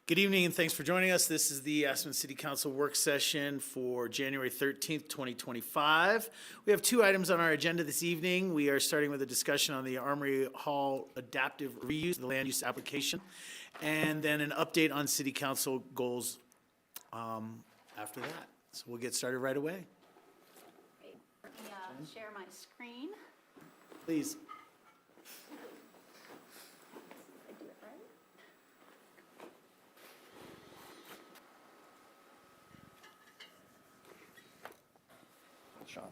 Good evening and thanks for joining us. This is the Aspen City Council work session for January 13th, 2025. We have two items on our agenda this evening. We are starting with a discussion on the Armory Hall adaptive reuse, the land use application, and then an update on City Council goals after that. So we'll get started right away. Great. Let me share my screen. Please. Did I do it right? Sean.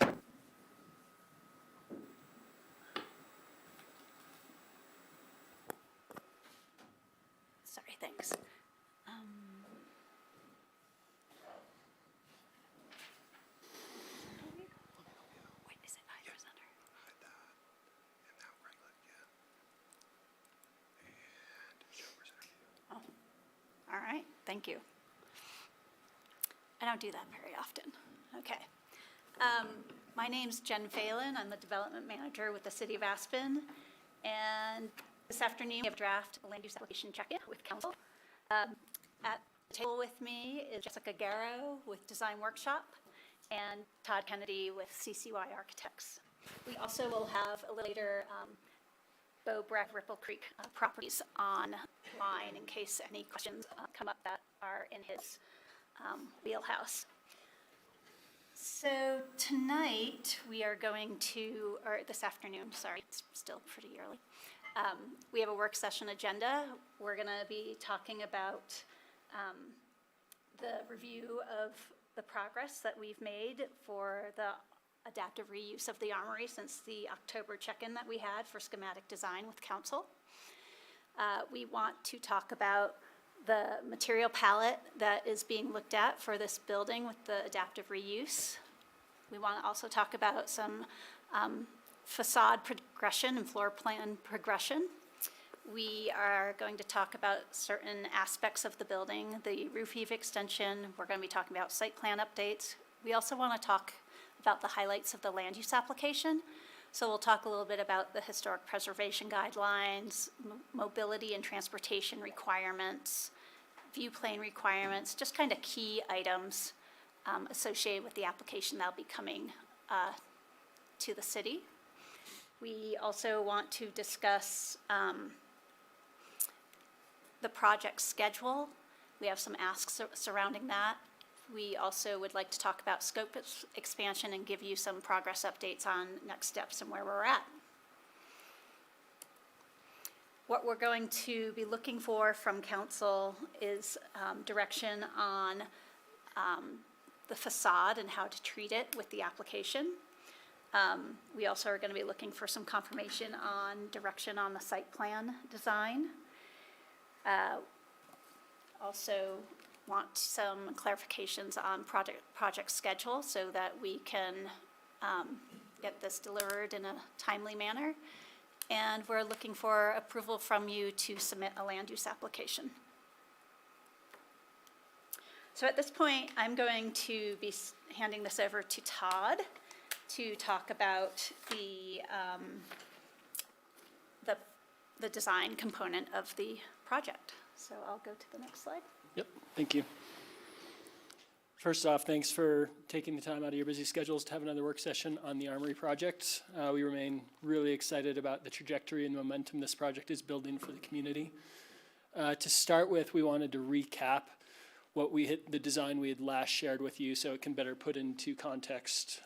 Sorry, thanks. Wait, is it I presenter? Hide that. And now right click again. And show presenter view. Oh, all right, thank you. I don't do that very often. Okay. My name's Jen Phelan. I'm the development manager with the City of Aspen. And this afternoon, we have a draft land use application check-in with council. At the table with me is Jessica Garrow with Design Workshop and Todd Kennedy with CCY Architects. We also will have a little later Bo Breck Ripple Creek properties online in case any questions come up that are in his wheelhouse. So tonight we are going to, or this afternoon, sorry, it's still pretty early. We have a work session agenda. We're going to be talking about the review of the progress that we've made for the adaptive reuse of the Armory since the October check-in that we had for schematic design with council. We want to talk about the material palette that is being looked at for this building with the adaptive reuse. We want to also talk about some facade progression and floor plan progression. We are going to talk about certain aspects of the building, the roof eave extension. We're going to be talking about site plan updates. We also want to talk about the highlights of the land use application. So we'll talk a little bit about the historic preservation guidelines, mobility and transportation requirements, view plane requirements, just kind of key items associated with the application that'll be coming to the city. We also want to discuss the project schedule. We have some asks surrounding that. We also would like to talk about scope expansion and give you some progress updates on next steps and where we're at. What we're going to be looking for from council is direction on the facade and how to treat it with the application. We also are going to be looking for some confirmation on direction on the site plan design. Also want some clarifications on project schedule so that we can get this delivered in a timely manner. And we're looking for approval from you to submit a land use application. So at this point, I'm going to be handing this over to Todd to talk about the design component of the project. So I'll go to the next slide. Yep, thank you. First off, thanks for taking the time out of your busy schedules to have another work session on the Armory project. We remain really excited about the trajectory and momentum this project is building for the community. To start with, we wanted to recap the design we had last shared with you so it can better put into context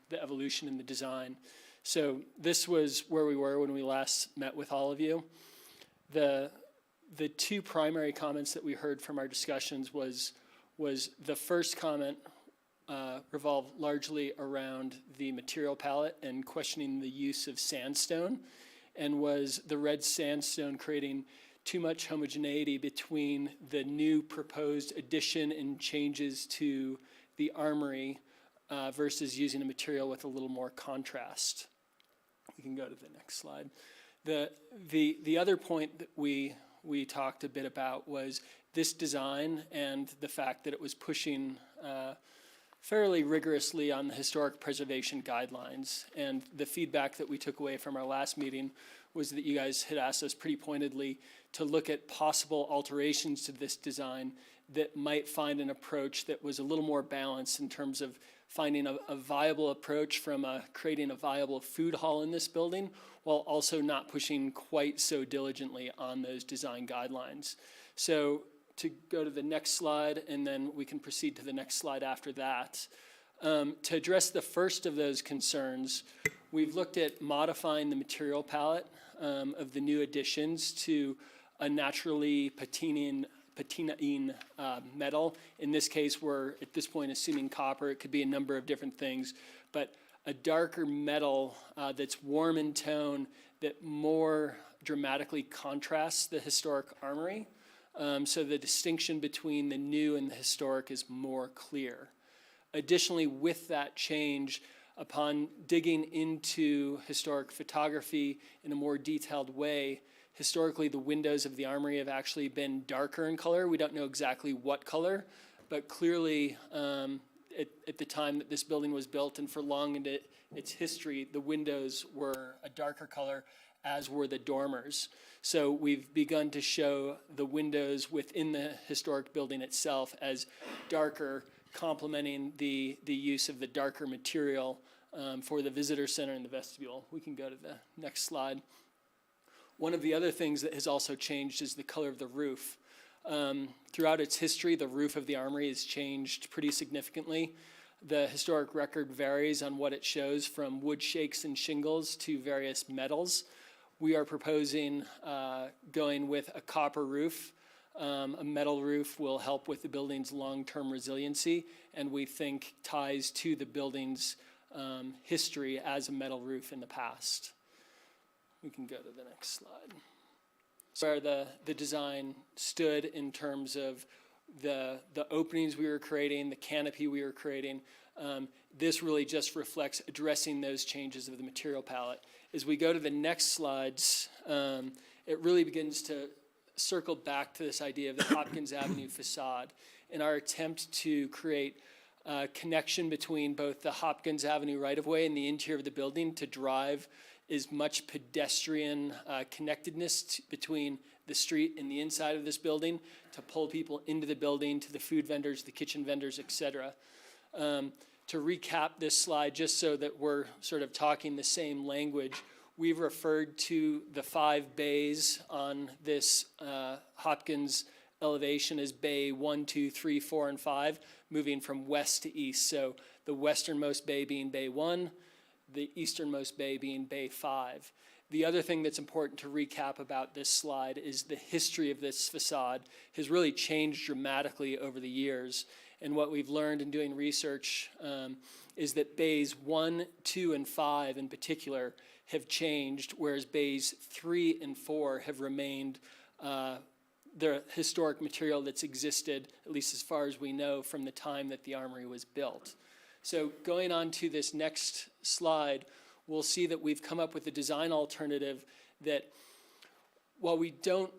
the evolution in the design. So this was where we were when we last met with all of you. The two primary comments that we heard from our discussions was the first comment revolved largely around the material palette and questioning the use of sandstone, and was the red sandstone creating too much homogeneity between the new proposed addition and changes to the Armory versus using a material with a little more contrast. We can go to the next slide. The other point that we talked a bit about was this design and the fact that it was pushing fairly rigorously on the historic preservation guidelines. And the feedback that we took away from our last meeting was that you guys had asked us pretty pointedly to look at possible alterations to this design that might find an approach that was a little more balanced in terms of finding a viable approach from creating a viable food hall in this building, while also not pushing quite so diligently on those design guidelines. So to go to the next slide, and then we can proceed to the next slide after that. To address the first of those concerns, we've looked at modifying the material palette of the new additions to a naturally patinaing metal. In this case, we're at this point assuming copper. It could be a number of different things, but a darker metal that's warm in tone that more dramatically contrasts the historic armory. So the distinction between the new and the historic is more clear. Additionally, with that change, upon digging into historic photography in a more detailed way, historically the windows of the armory have actually been darker in color. We don't know exactly what color, but clearly at the time that this building was built and for long into its history, the windows were a darker color, as were the dormers. So we've begun to show the windows within the historic building itself as darker, complementing the use of the darker material for the visitor center and the vestibule. We can go to the next slide. One of the other things that has also changed is the color of the roof. Throughout its history, the roof of the armory has changed pretty significantly. The historic record varies on what it shows, from wood shakes and shingles to various metals. We are proposing going with a copper roof. A metal roof will help with the building's long-term resiliency, and we think ties to the building's history as a metal roof in the past. We can go to the next slide. Where the design stood in terms of the openings we were creating, the canopy we were creating. This really just reflects addressing those changes of the material palette. As we go to the next slides, it really begins to circle back to this idea of the Hopkins Avenue facade in our attempt to create a connection between both the Hopkins Avenue right-of-way and the interior of the building to drive as much pedestrian connectedness between the street and the inside of this building to pull people into the building, to the food vendors, the kitchen vendors, et cetera. To recap this slide, just so that we're sort of talking the same language, we've referred to the 5 bays on this Hopkins elevation as bay 1, 2, 3, 4, and 5, moving from west to east. So the westernmost bay being bay 1, the easternmost bay being bay 5. The other thing that's important to recap about this slide is the history of this facade has really changed dramatically over the years. And what we've learned in doing research is that bays 1, 2, and 5 in particular have changed, whereas bays 3 and 4 have remained the historic material that's existed, at least as far as we know, from the time that the armory was built. So going on to this next slide, we'll see that we've come up with a design alternative that, while we don't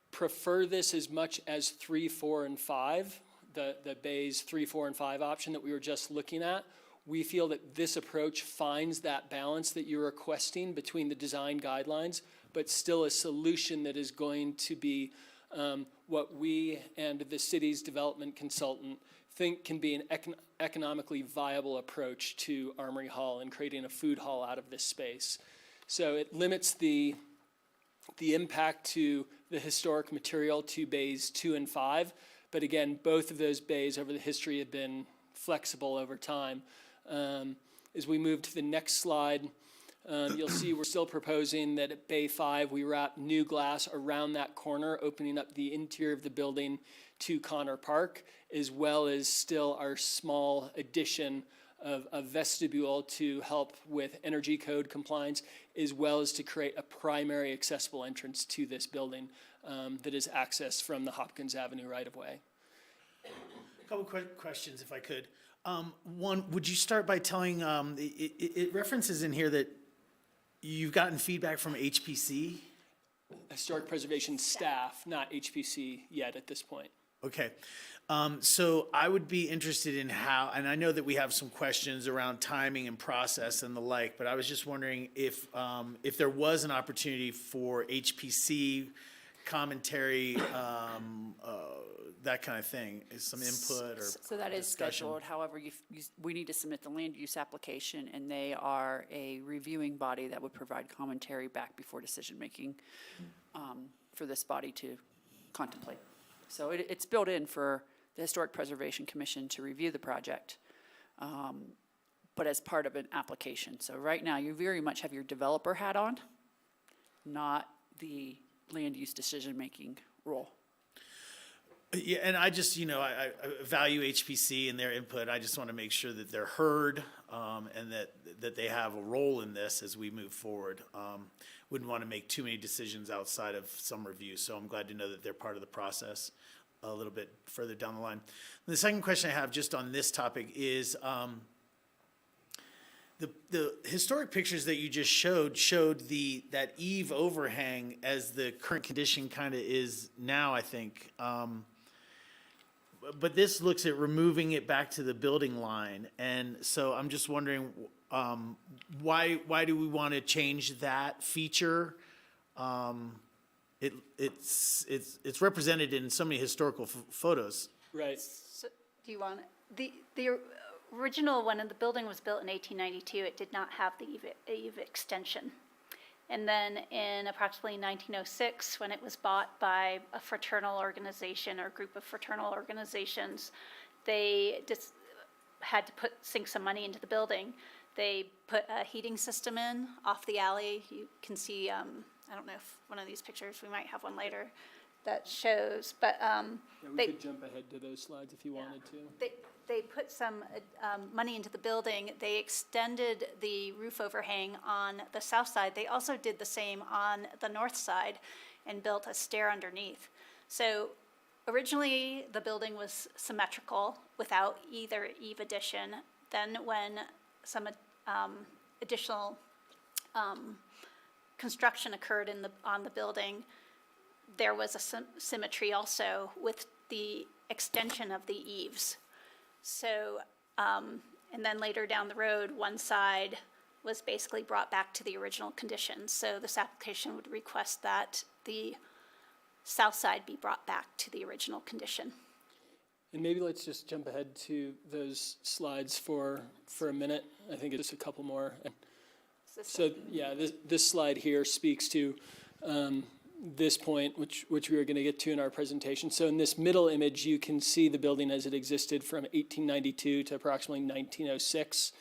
prefer this as much as 3, 4, and 5, the bays 3, 4, and 5 option that we were just looking at, we feel that this approach finds that balance that you're requesting between the design guidelines, but still a solution that is going to be what we and the city's development consultant think can be an economically viable approach to Armory Hall and creating a food hall out of this space. So it limits the impact to the historic material to bays 2 and 5. But again, both of those bays over the history have been flexible over time. As we move to the next slide, you'll see we're still proposing that at bay 5, we wrap new glass around that corner, opening up the interior of the building to Connor Park, as well as still our small addition of a vestibule to help with energy code compliance, as well as to create a primary accessible entrance to this building that is accessed from the Hopkins Avenue right-of-way. A couple quick questions, if I could. One, would you start by telling, it references in here that you've gotten feedback from HPC? Historic preservation staff, not HPC yet at this point. Okay. So I would be interested in how, and I know that we have some questions around timing and process and the like, but I was just wondering if there was an opportunity for HPC commentary, that kind of thing, is some input or So that is discussion? scheduled, however, we need to submit the land use application, and they are a reviewing body that would provide commentary back before decision-making for this body to contemplate. So it's built in for the Historic Preservation Commission to review the project, but as part of an application. So right now, you very much have your developer hat on, not the land use decision-making role. Yeah, and I just, I value HPC and their input. I just want to make sure that they're heard, and that they have a role in this as we move forward. Wouldn't want to make too many decisions outside of some review, so I'm glad to know that they're part of the process a little bit further down the line. And the second question I have just on this topic is, the historic pictures that you just showed that eave overhang as the current condition kind of is now, I think. But this looks at removing it back to the building line, and so I'm just wondering, why do we want to change that feature? It's represented in so many historical photos. Right. So, do you want it? The original one, and the building was built in 1892, it did not have the eave extension. And then in approximately 1906, when it was bought by a fraternal organization or group of fraternal organizations, they just had to sink some money into the building. They put a heating system in off the alley. You can see, I don't know if one of these pictures, we might have one later, that shows, but Yeah, we they, could jump ahead to those slides if you wanted to. they put some money into the building. They extended the roof overhang on the south side. They also did the same on the north side and built a stair underneath. So originally, the building was symmetrical without either eave addition. Then when some additional construction occurred on the building, there was a symmetry also with the extension of the eaves. So, and then later down the road, one side was basically brought back to the original conditions. So this application would request that the south side be brought back to the original condition. And maybe let's just jump ahead to those slides for a minute. I think it's just a couple more. So yeah, this slide here speaks to this point, which we were going to get to in our presentation. So in this middle image, you can see the building as it existed from 1892 to approximately 1906.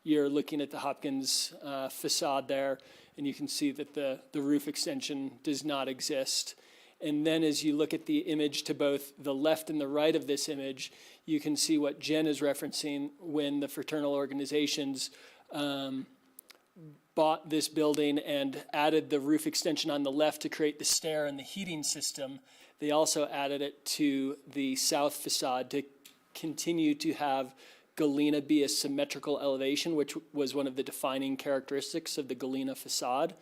You're looking at the Hopkins facade there, and you can see that the roof extension does not exist. And then as you look at the image to both the left and the right of this image, you can see what Jen is referencing when the fraternal organizations bought this building and added the roof extension on the left to create the stair and the heating system. They also added it to the south facade to continue to have Galena be a symmetrical elevation, which was one of the defining characteristics of the Galena facade.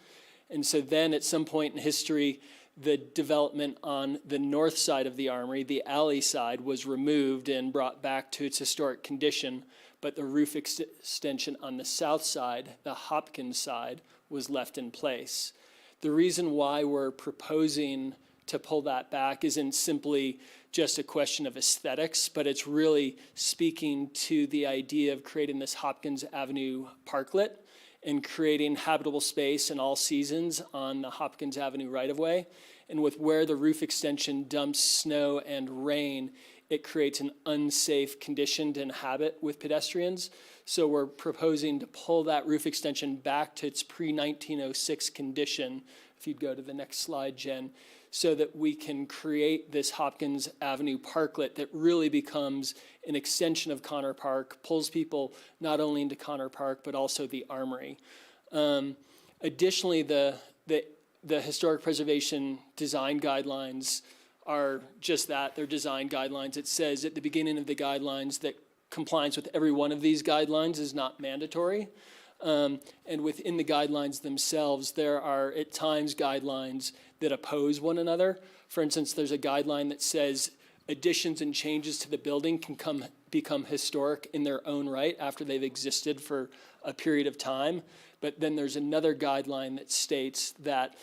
And so then at some point in history, the development on the north side of the Armory, the alley side, was removed and brought back to its historic condition, but the roof extension on the south side, the Hopkins side, was left in place. The reason why we're proposing to pull that back isn't simply just a question of aesthetics, but it's really speaking to the idea of creating this Hopkins Avenue parklet and creating habitable space in all seasons on the Hopkins Avenue right-of-way. And with where the roof extension dumps snow and rain, it creates an unsafe condition to inhabit with pedestrians. So we're proposing to pull that roof extension back to its pre-1906 condition, if you'd go to the next slide, Jen, so that we can create this Hopkins Avenue parklet that really becomes an extension of Connor Park, pulls people not only into Connor Park, but also the Armory. Additionally, the Historic Preservation Design Guidelines are just that, they're design guidelines. It says at the beginning of the guidelines that compliance with every one of these guidelines is not mandatory. And within the guidelines themselves, there are at times guidelines that oppose one another. For instance, there's a guideline that says additions and changes to the building can become historic in their own right after they've existed for a period of time. But then there's another guideline that states that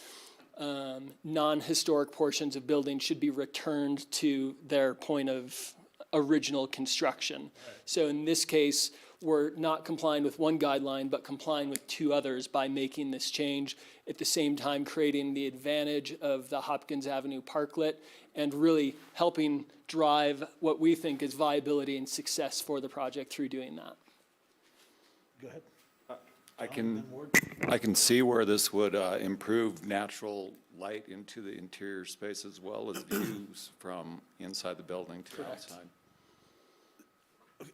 non-historic portions of buildings should be returned to their point of original construction. So in this case, we're not complying with one guideline, but complying with two others by making this change, at the same time creating the advantage of the Hopkins Avenue parklet and really helping drive what we think is viability and success for the project through doing that. Go ahead. I can see where this would improve natural light into the interior space as well as views from inside the building to outside.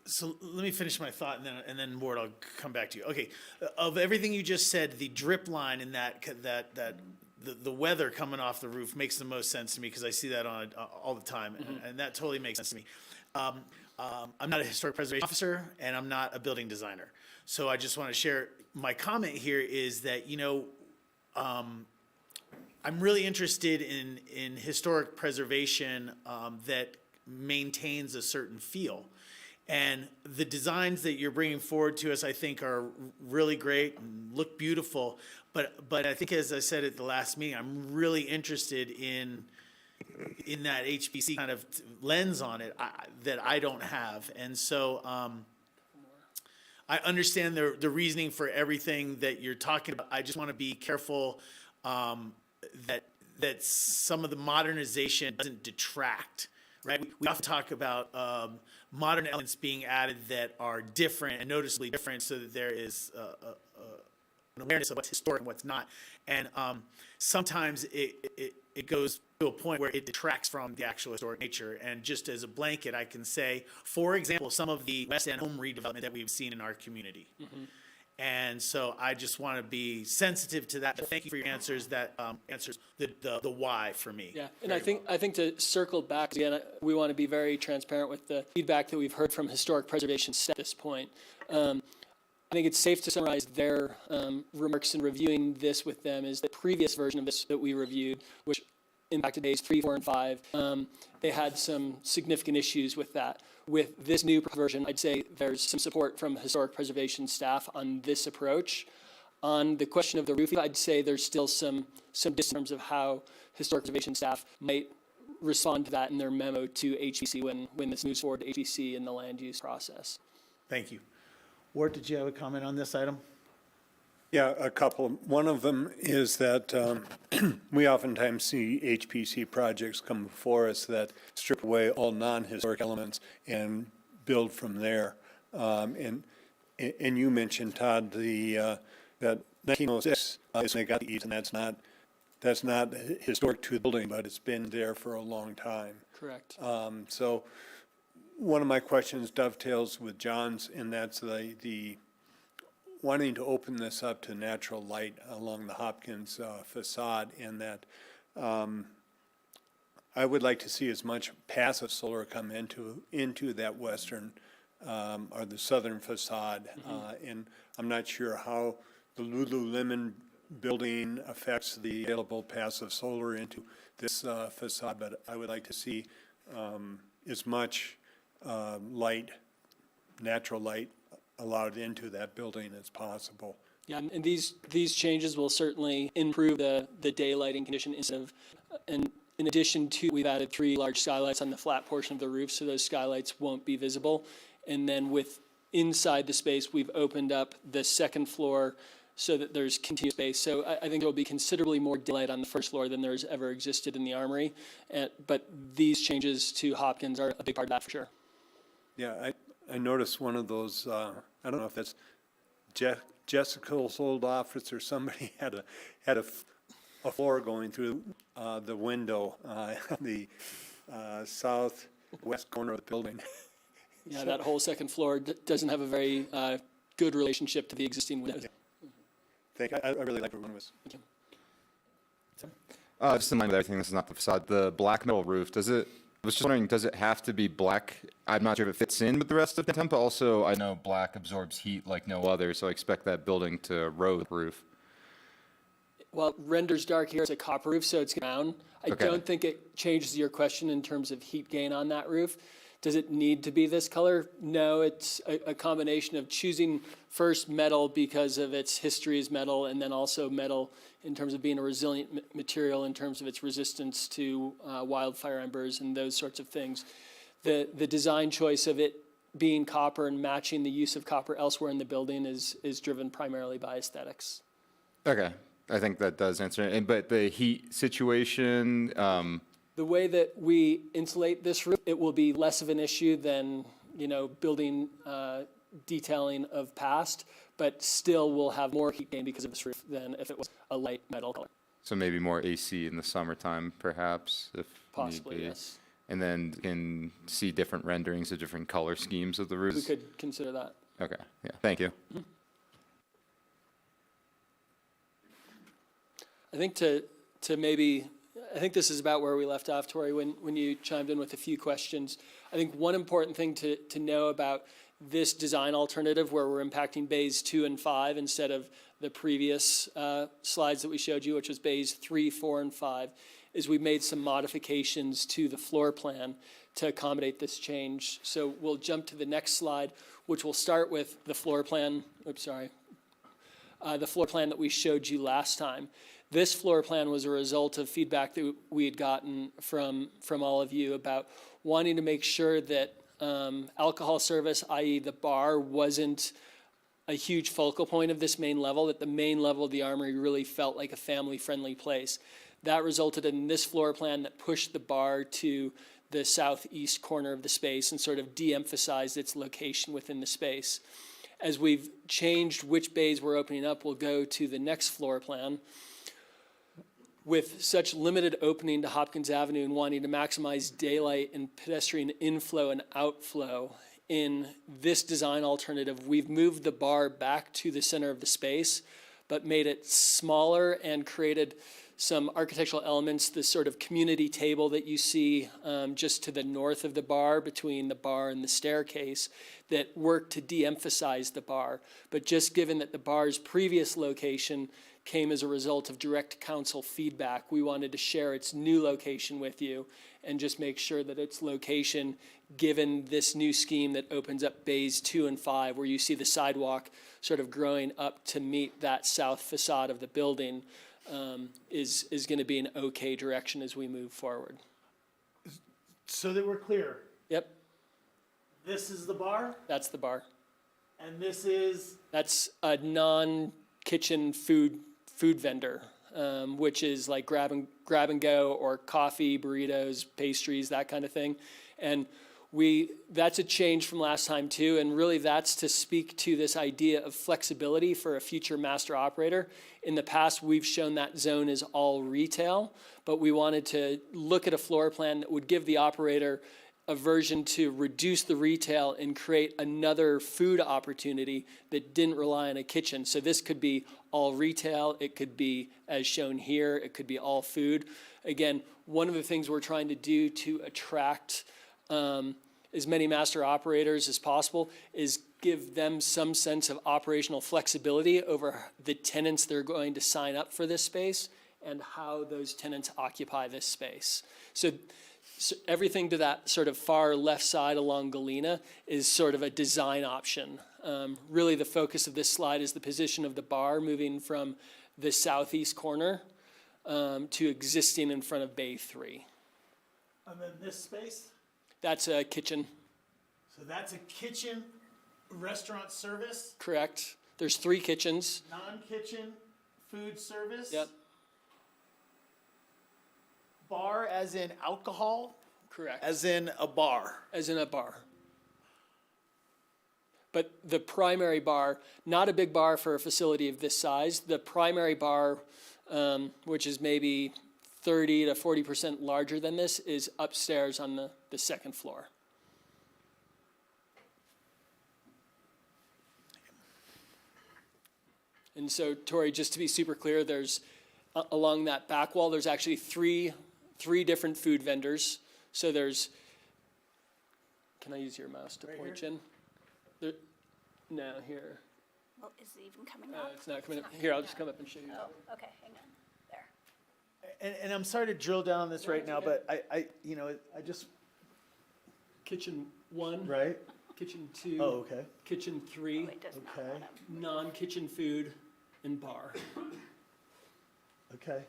So let me finish my thought, and then Ward, I'll come back to you. Okay, of everything you just said, the drip line in the weather coming off the roof makes the most sense to me because I see that on all the time, and that totally makes sense to me. I'm not a historic preservation officer, and I'm not a building designer, so I just want to share my comment here is that I'm really interested in historic preservation that maintains a certain feel. And the designs that you're bringing forward to us, I think, are really great and look beautiful. But I think, as I said at the last meeting, I'm really interested in that HPC kind of lens on it that I don't have. And so I understand the reasoning for everything that you're talking about. I just want to be careful that some of the modernization doesn't detract. Right, we often talk about modern elements being added that are different and noticeably different, so that there is an awareness of what's historic and what's not. And sometimes it goes to a point where it detracts from the actual historic nature. And just as a blanket, I can say, for example, some of the West End home redevelopment that we've seen in our community. Mm-hmm. And so I just want to be sensitive to that. Thank you for your answers. That answers the why for me. Yeah, and I think to circle back again, we want to be very transparent with the feedback that we've heard from historic preservation staff at this point. I think it's safe to summarize their remarks in reviewing this with them is the previous version of this that we reviewed, which impacted days 3, 4, and 5. They had some significant issues with that. With this new version, I'd say there's some support from historic preservation staff on this approach. On the question of the roofing, I'd say there's still some distance in terms of how historic preservation staff might respond to that in their memo to HPC when this moves forward to HPC in the land use process. Thank you. Ward, did you have a comment on this item? Yeah, a couple. One of them is that we oftentimes see HPC projects come before us that strip away all non-historic elements and build from there. And you mentioned, Todd, that 1906 is when they got the eaves, and that's not historic to the building, but it's been there for a long time. Correct. So one of my questions dovetails with John's, and that's the wanting to open this up to natural light along the Hopkins facade, and that I would like to see as much passive solar come into that western or the southern facade. And I'm not sure how the Lululemon building affects the available passive solar into this facade, but I would like to see as much light, natural light, allowed into that building as possible. Yeah, and these changes will certainly improve the daylighting condition and in addition to, we've added 3 large skylights on the flat portion of the roof, so those skylights won't be visible. And then inside the space, we've opened up the second floor so that there's continuous space. So I think there will be considerably more daylight on the first floor than there's ever existed in the Armory. But these changes to Hopkins are a big part of that for sure. Yeah, I noticed one of those, I don't know if that's Jessica's old office or somebody had a floor going through the window on the southwest corner of the building. Yeah, that whole second floor doesn't have a very good relationship to the existing windows. I really like where one was. Just in line with everything, this is not the facade. The black metal roof, I was just wondering, does it have to be black? I'm not sure if it fits in with the rest of the temp, but also I know black absorbs heat like no other, so I expect that building to erode the roof. Well, renders dark here, it's a copper roof, so it's brown. I Okay. don't think it changes your question in terms of heat gain on that roof. Does it need to be this color? No, it's a combination of choosing first metal because of its history as metal, and then also metal in terms of being a resilient material in terms of its resistance to wildfire embers and those sorts of things. The design choice of it being copper and matching the use of copper elsewhere in the building is driven primarily by aesthetics. Okay, I think that does answer it. But the heat situation, The way that we insulate this roof, it will be less of an issue than, building detailing of past, but still will have more heat gain because of this roof than if it was a light metal color. so maybe more AC in the summertime, perhaps, if Possibly, need be. yes. And then you can see different renderings of different color schemes of the We roofs. could consider that. Okay, yeah, thank you. I think I think this is about where we left off, Tori, when you chimed in with a few questions. I think one important thing to know about this design alternative where we're impacting bays 2 and 5 instead of the previous slides that we showed you, which was bays 3, 4, and 5, is we made some modifications to the floor plan to accommodate this change. So we'll jump to the next slide, which will start with the floor plan. The floor plan that we showed you last time. This floor plan was a result of feedback that we had gotten from all of you about wanting to make sure that alcohol service, i.e. the bar, wasn't a huge focal point of this main level, that the main level of the Armory really felt like a family-friendly place. That resulted in this floor plan that pushed the bar to the southeast corner of the space and sort of de-emphasized its location within the space. As we've changed which bays we're opening up, we'll go to the next floor plan. With such limited opening to Hopkins Avenue and wanting to maximize daylight and pedestrian inflow and outflow, in this design alternative, we've moved the bar back to the center of the space, but made it smaller and created some architectural elements, the sort of community table that you see just to the north of the bar, between the bar and the staircase, that work to de-emphasize the bar. But just given that the bar's previous location came as a result of direct council feedback, we wanted to share its new location with you and just make sure that its location, given this new scheme that opens up bays 2 and 5, where you see the sidewalk sort of growing up to meet that south facade of the building, is going to be an okay direction as we move forward. So that we're clear, Yep, this is the bar, that's the bar. and this is, That's a non-kitchen food vendor, which is like grab and go, or coffee, burritos, pastries, that kind of thing. And that's a change from last time too, and really that's to speak to this idea of flexibility for a future master operator. In the past, we've shown that zone is all retail, but we wanted to look at a floor plan that would give the operator a version to reduce the retail and create another food opportunity that didn't rely on a kitchen. So this could be all retail, it could be, as shown here, it could be all food. Again, one of the things we're trying to do to attract as many master operators as possible is give them some sense of operational flexibility over the tenants they're going to sign up for this space and how those tenants occupy this space. So everything to that sort of far left side along Galena is sort of a design option. Really the focus of this slide is the position of the bar moving from the southeast corner to existing in front of Bay 3. and then this space, That's a kitchen, so that's a kitchen, restaurant service, correct? There's 3 kitchens. non-kitchen, food service. Yep, Bar as in alcohol, correct. as in a bar. As in a bar. But the primary bar, not a big bar for a facility of this size, the primary bar, which is maybe 30 to 40% larger than this, is upstairs on the second floor. And so, Tori, just to be super clear, there's, along that back wall, there's actually three different food vendors. So there's, can I use your mouse to point, Jen? There, no, here. Well, is it even coming up? It's not coming up. Here, I'll just come up and show you. Oh, okay, hang on. And I'm sorry to drill down on this right now, but I just, Kitchen 1, right? kitchen 2. Oh, okay, Kitchen 3, It does not okay, want to. non-kitchen food, and bar. okay.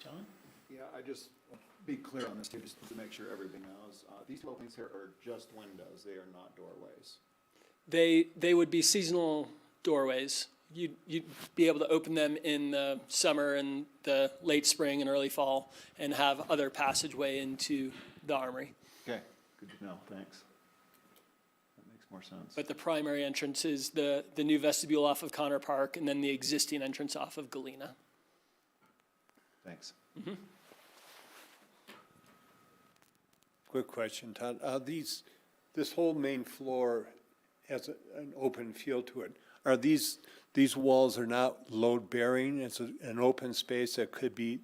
John? Yeah, I just want to be clear on this too, just to make sure everybody knows. These two openings here are just windows, they are not doorways. They would be seasonal doorways. You'd be able to open them in the summer and the late spring and early fall and have other passageway into the Armory. Okay, good to know, thanks. That makes more sense. But the primary entrance is the new vestibule off of Connor Park and then the existing entrance off of Galena. Thanks. Quick question, Todd. This whole main floor has an open feel to it. Are these walls are not load bearing? It's an open space that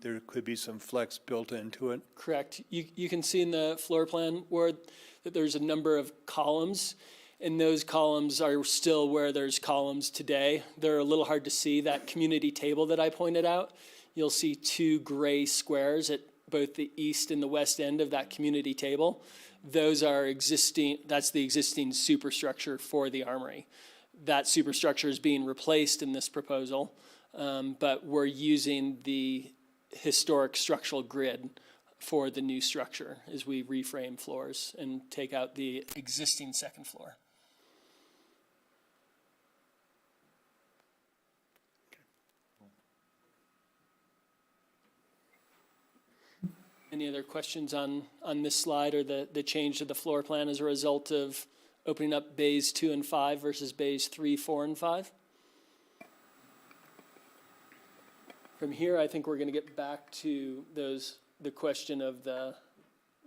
there could be some flex built into it? Correct. You can see in the floor plan, Ward, that there's a number of columns, and those columns are still where there's columns today. They're a little hard to see. That community table that I pointed out, you'll see 2 gray squares at both the east and the west end of that community table. Those are that's the existing superstructure for the Armory. That superstructure is being replaced in this proposal, but we're using the historic structural grid for the new structure as we reframe floors and take out the existing second floor. Any other questions on this slide or the change to the floor plan as a result of opening up bays 2 and 5 versus bays 3, 4, and 5? From here, I think we're going to get back to the question of the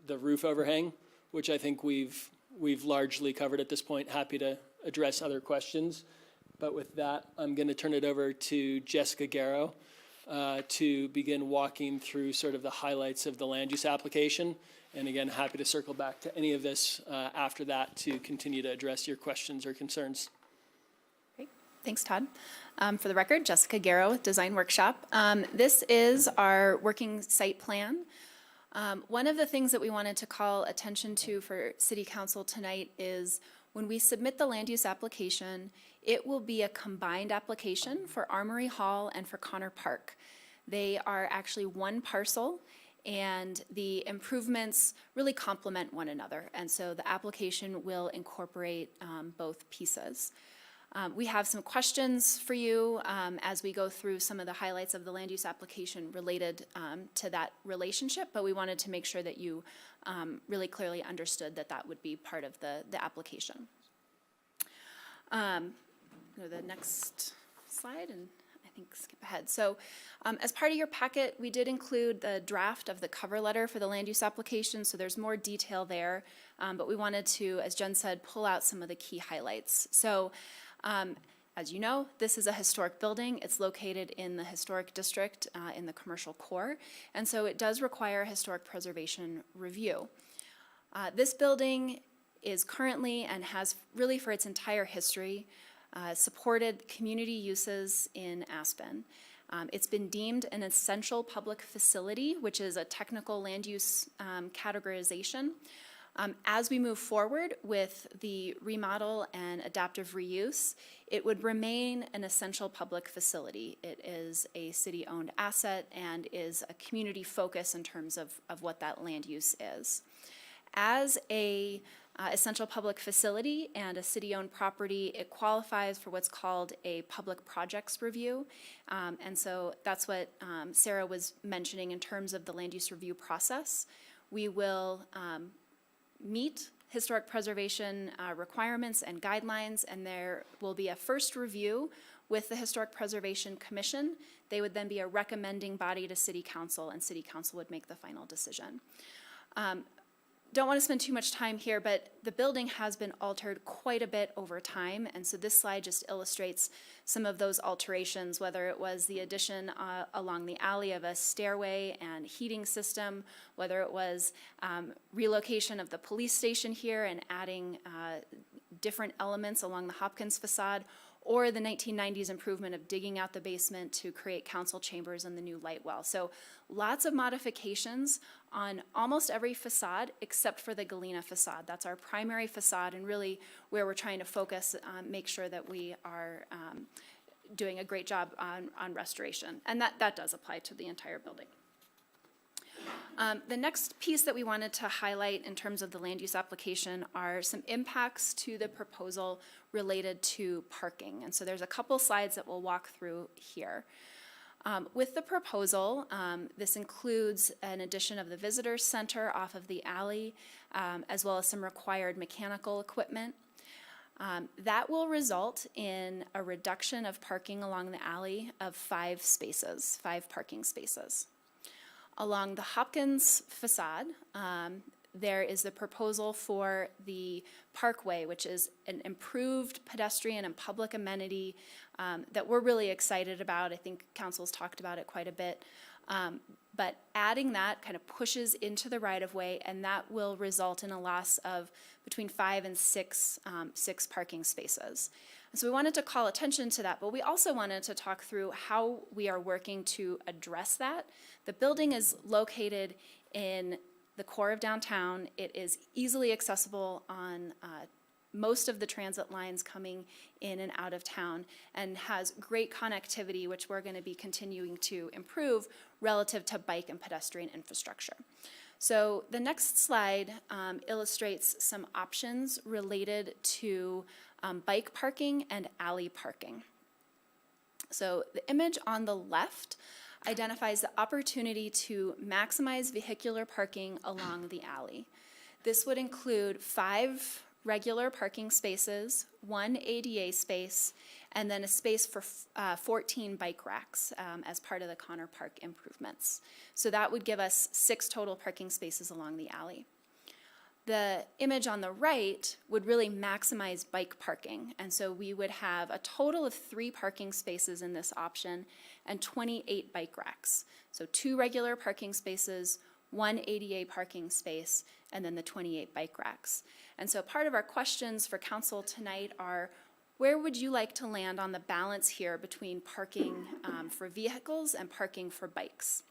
roof overhang, which I think we've largely covered at this point. Happy to address other questions. But with that, I'm going to turn it over to Jessica Garrow to begin walking through sort of the highlights of the land use application. And again, happy to circle back to any of this after that to continue to address your questions or concerns. Great. Thanks, Todd. For the record, Jessica Garrow with Design Workshop. This is our working site plan. One of the things that we wanted to call attention to for City Council tonight is when we submit the land use application, it will be a combined application for Armory Hall and for Connor Park. They are actually one parcel, and the improvements really complement one another. And so the application will incorporate both pieces. We have some questions for you as we go through some of the highlights of the land use application related to that relationship, but we wanted to make sure that you really clearly understood that that would be part of the application. Go to the next slide and I think skip ahead. So as part of your packet, we did include the draft of the cover letter for the land use application, so there's more detail there, but we wanted to, as Jen said, pull out some of the key highlights. So as you know, this is a historic building. It's located in the historic district in the commercial core, and so it does require a historic preservation review. This building is currently and has really for its entire history supported community uses in Aspen. It's been deemed an essential public facility, which is a technical land use categorization. As we move forward with the remodel and adaptive reuse, it would remain an essential public facility. It is a city-owned asset and is a community focus in terms of what that land use is. As a essential public facility and a city-owned property, it qualifies for what's called a public projects review. And so that's what Sarah was mentioning in terms of the land use review process. We will meet historic preservation requirements and guidelines, and there will be a first review with the Historic Preservation Commission. They would then be a recommending body to City Council, and City Council would make the final decision. don't want to spend too much time here, but the building has been altered quite a bit over time, and so this slide just illustrates some of those alterations, whether it was the addition along the alley of a stairway and heating system, whether it was relocation of the police station here and adding different elements along the Hopkins facade, or the 1990s improvement of digging out the basement to create council chambers and the new light well. So lots of modifications on almost every facade except for the Galena facade. That's our primary facade and really where we're trying to focus, make sure that we are doing a great job on restoration. And that does apply to the entire building. The next piece that we wanted to highlight in terms of the land use application are some impacts to the proposal related to parking. And so there's a couple slides that we'll walk through here. With the proposal, this includes an addition of the visitor center off of the alley, as well as some required mechanical equipment. That will result in a reduction of parking along the alley of 5 parking spaces. Along the Hopkins facade, there is the proposal for the parkway, which is an improved pedestrian and public amenity that we're really excited about. I think council's talked about it quite a bit. But adding that kind of pushes into the right-of-way, and that will result in a loss of between 5 and 6 parking spaces. So we wanted to call attention to that, but we also wanted to talk through how we are working to address that. The building is located in the core of downtown. It is easily accessible on most of the transit lines coming in and out of town and has great connectivity, which we're going to be continuing to improve relative to bike and pedestrian infrastructure. So the next slide illustrates some options related to bike parking and alley parking. So the image on the left identifies the opportunity to maximize vehicular parking along the alley. This would include 5 regular parking spaces, 1 ADA space, and then a space for 14 bike racks as part of the Connor Park improvements. So that would give us 6 total parking spaces along the alley. The image on the right would really maximize bike parking, and so we would have a total of 3 parking spaces in this option and 28 bike racks. So 2 regular parking spaces, 1 ADA parking space, and then the 28 bike racks. And so part of our questions for council tonight are, where would you like to land on the balance here between parking for vehicles and parking for bikes?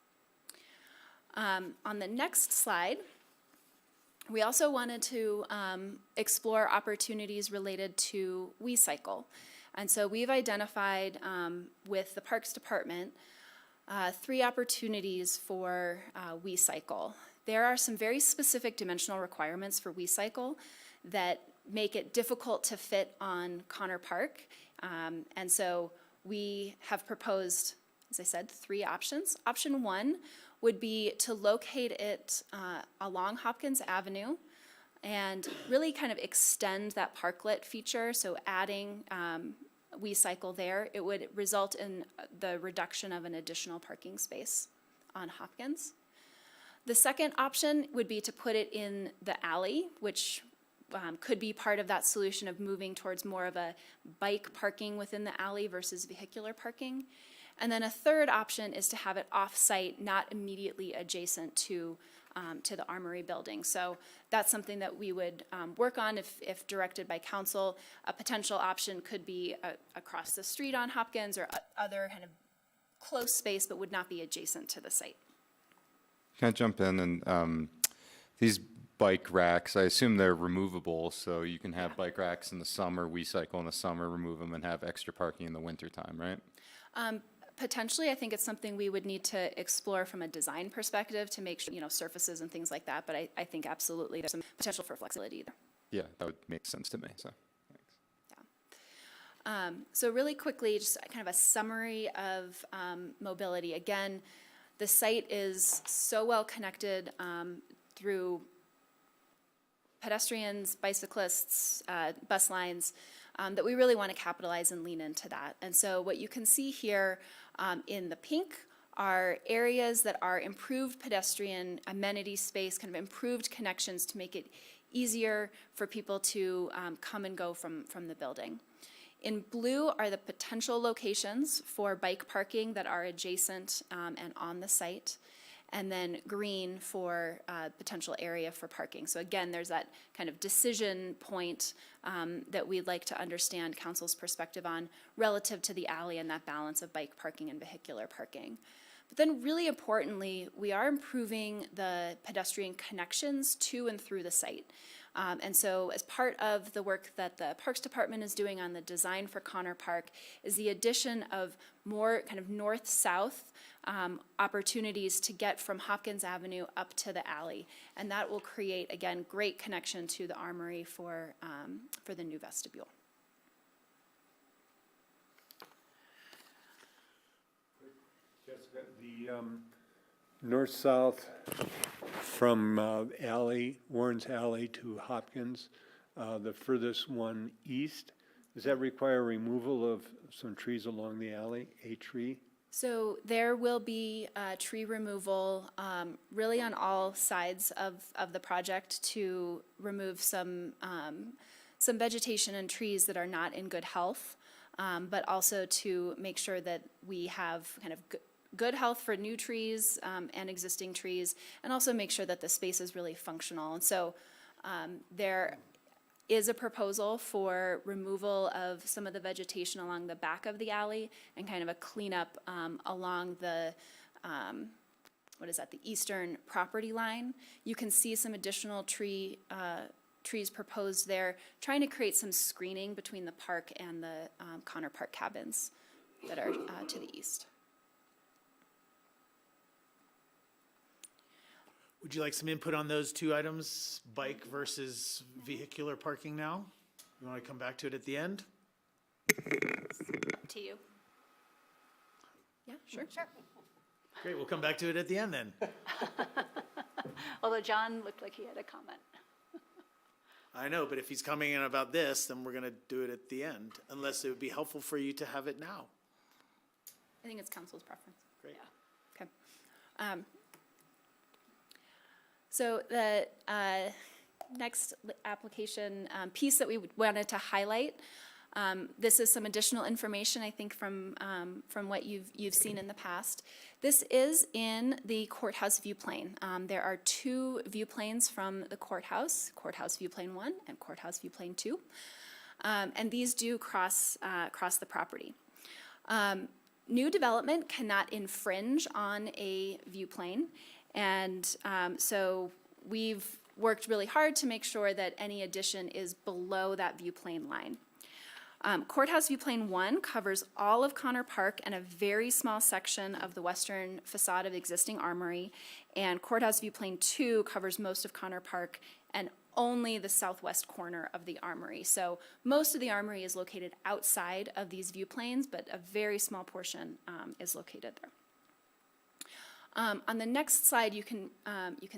On the next slide, we also wanted to explore opportunities related to WeCycle. And so we've identified with the Parks Department 3 opportunities for WeCycle. There are some very specific dimensional requirements for WeCycle that make it difficult to fit on Connor Park. And so we have proposed, as I said, 3 options. Option 1 would be to locate it along Hopkins Avenue and really kind of extend that parklet feature, so adding WeCycle there. It would result in the reduction of an additional parking space on Hopkins. The second option would be to put it in the alley, which could be part of that solution of moving towards more of a bike parking within the alley versus vehicular parking. And then a third option is to have it off-site, not immediately adjacent to the Armory building. So that's something that we would work on if directed by council. A potential option could be across the street on Hopkins or other kind of close space, but would not be adjacent to the site. Can I jump in and these bike racks, I assume they're removable, so you can have bike racks in the summer, WeCycle in the summer, remove them and have extra parking in the wintertime, right? Potentially, I think it's something we would need to explore from a design perspective to make sure, surfaces and things like that, but I think absolutely there's some potential for flexibility there. Yeah, that would make sense to me, so thanks. Yeah. So really quickly, just kind of a summary of mobility. Again, the site is so well connected through pedestrians, bicyclists, bus lines, that we really want to capitalize and lean into that. And so what you can see here in the pink are areas that are improved pedestrian amenity space, kind of improved connections to make it easier for people to come and go from the building. In blue are the potential locations for bike parking that are adjacent and on the site. And then green for potential area for parking. So again, there's that kind of decision point that we'd like to understand council's perspective on relative to the alley and that balance of bike parking and vehicular parking. But then really importantly, we are improving the pedestrian connections to and through the site. And so as part of the work that the Parks Department is doing on the design for Connor Park is the addition of more kind of north-south opportunities to get from Hopkins Avenue up to the alley. And that will create, again, great connection to the Armory for the new vestibule. Jessica, the north-south from Warren's Alley to Hopkins, the furthest one east, does that require removal of some trees along the alley, a tree? So there will be tree removal really on all sides of the project to remove some vegetation and trees that are not in good health, but also to make sure that we have kind of good health for new trees and existing trees, and also make sure that the space is really functional. And so there is a proposal for removal of some of the vegetation along the back of the alley and kind of a cleanup along the, the eastern property line. You can see some additional trees proposed there, trying to create some screening between the park and the Connor Park cabins that are to the east. Would you like some input on those two items, bike versus vehicular parking now? You want to come back to it at the end? Up to you. Yeah, sure. Sure. Great, we'll come back to it at the end then. Although John looked like he had a comment. I know, but if he's coming in about this, then we're going to do it at the end, unless it would be helpful for you to have it now. I think it's council's preference. Great. Okay. So the next application piece that we wanted to highlight, this is some additional information, I think, from what you've seen in the past. This is in the courthouse view plane. There are two view planes from the courthouse view plane 1 and courthouse view plane 2, and these do cross the property. New development cannot infringe on a view plane. And so we've worked really hard to make sure that any addition is below that view plane line. Courthouse view plane 1 covers all of Connor Park and a very small section of the western facade of the existing Armory. And Courthouse view plane 2 covers most of Connor Park and only the southwest corner of the Armory. So most of the Armory is located outside of these view planes, but a very small portion is located there. On the next slide, you can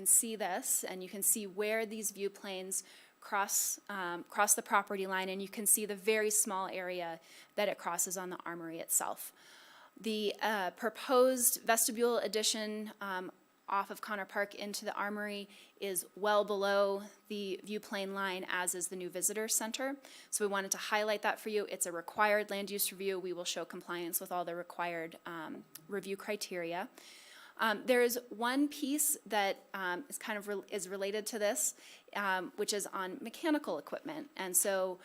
see this, and you can see where these view planes cross the property line, and you can see the very small area that it crosses on the Armory itself. The proposed vestibule addition off of Connor Park into the Armory is well below the view plane line, as is the new visitor center. So we wanted to highlight that for you. It's a required land use review. We will show compliance with all the required review criteria. There is one piece that is related to this, which is on mechanical equipment. And so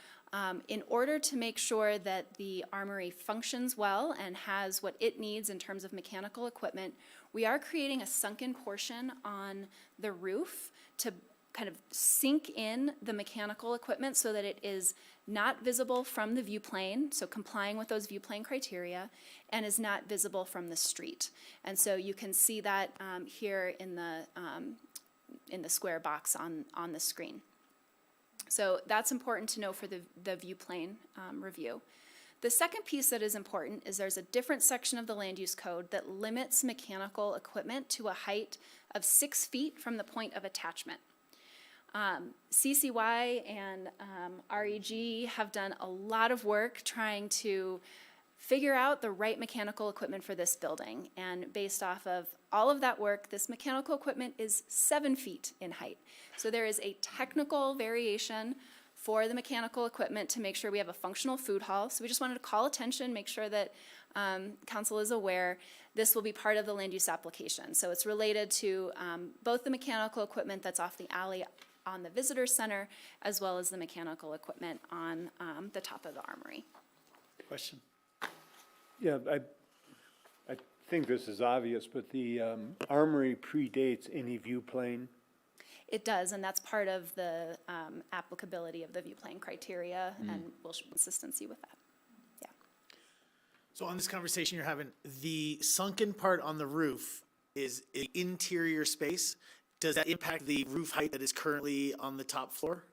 in order to make sure that the Armory functions well and has what it needs in terms of mechanical equipment, we are creating a sunken portion on the roof to kind of sink in the mechanical equipment so that it is not visible from the view plane, so complying with those view plane criteria, and is not visible from the street. And so you can see that here in the square box on the screen. So that's important to know for the view plane review. The second piece that is important is there's a different section of the land use code that limits mechanical equipment to a height of 6 feet from the point of attachment. CCY and REG have done a lot of work trying to figure out the right mechanical equipment for this building. And based off of all of that work, this mechanical equipment is 7 feet in height. So there is a technical variation for the mechanical equipment to make sure we have a functional food hall. So we just wanted to call attention, make sure that council is aware. This will be part of the land use application. So it's related to both the mechanical equipment that's off the alley on the visitor center, as well as the mechanical equipment on the top of the Armory. Question? Yeah, I think this is obvious, but the Armory predates any view plane. It does, and that's part of the applicability of the view plane criteria, and will show consistency with that. Yeah. So on this conversation you're having, the sunken part on the roof is an interior space. Does that impact the roof height that is currently on the top floor?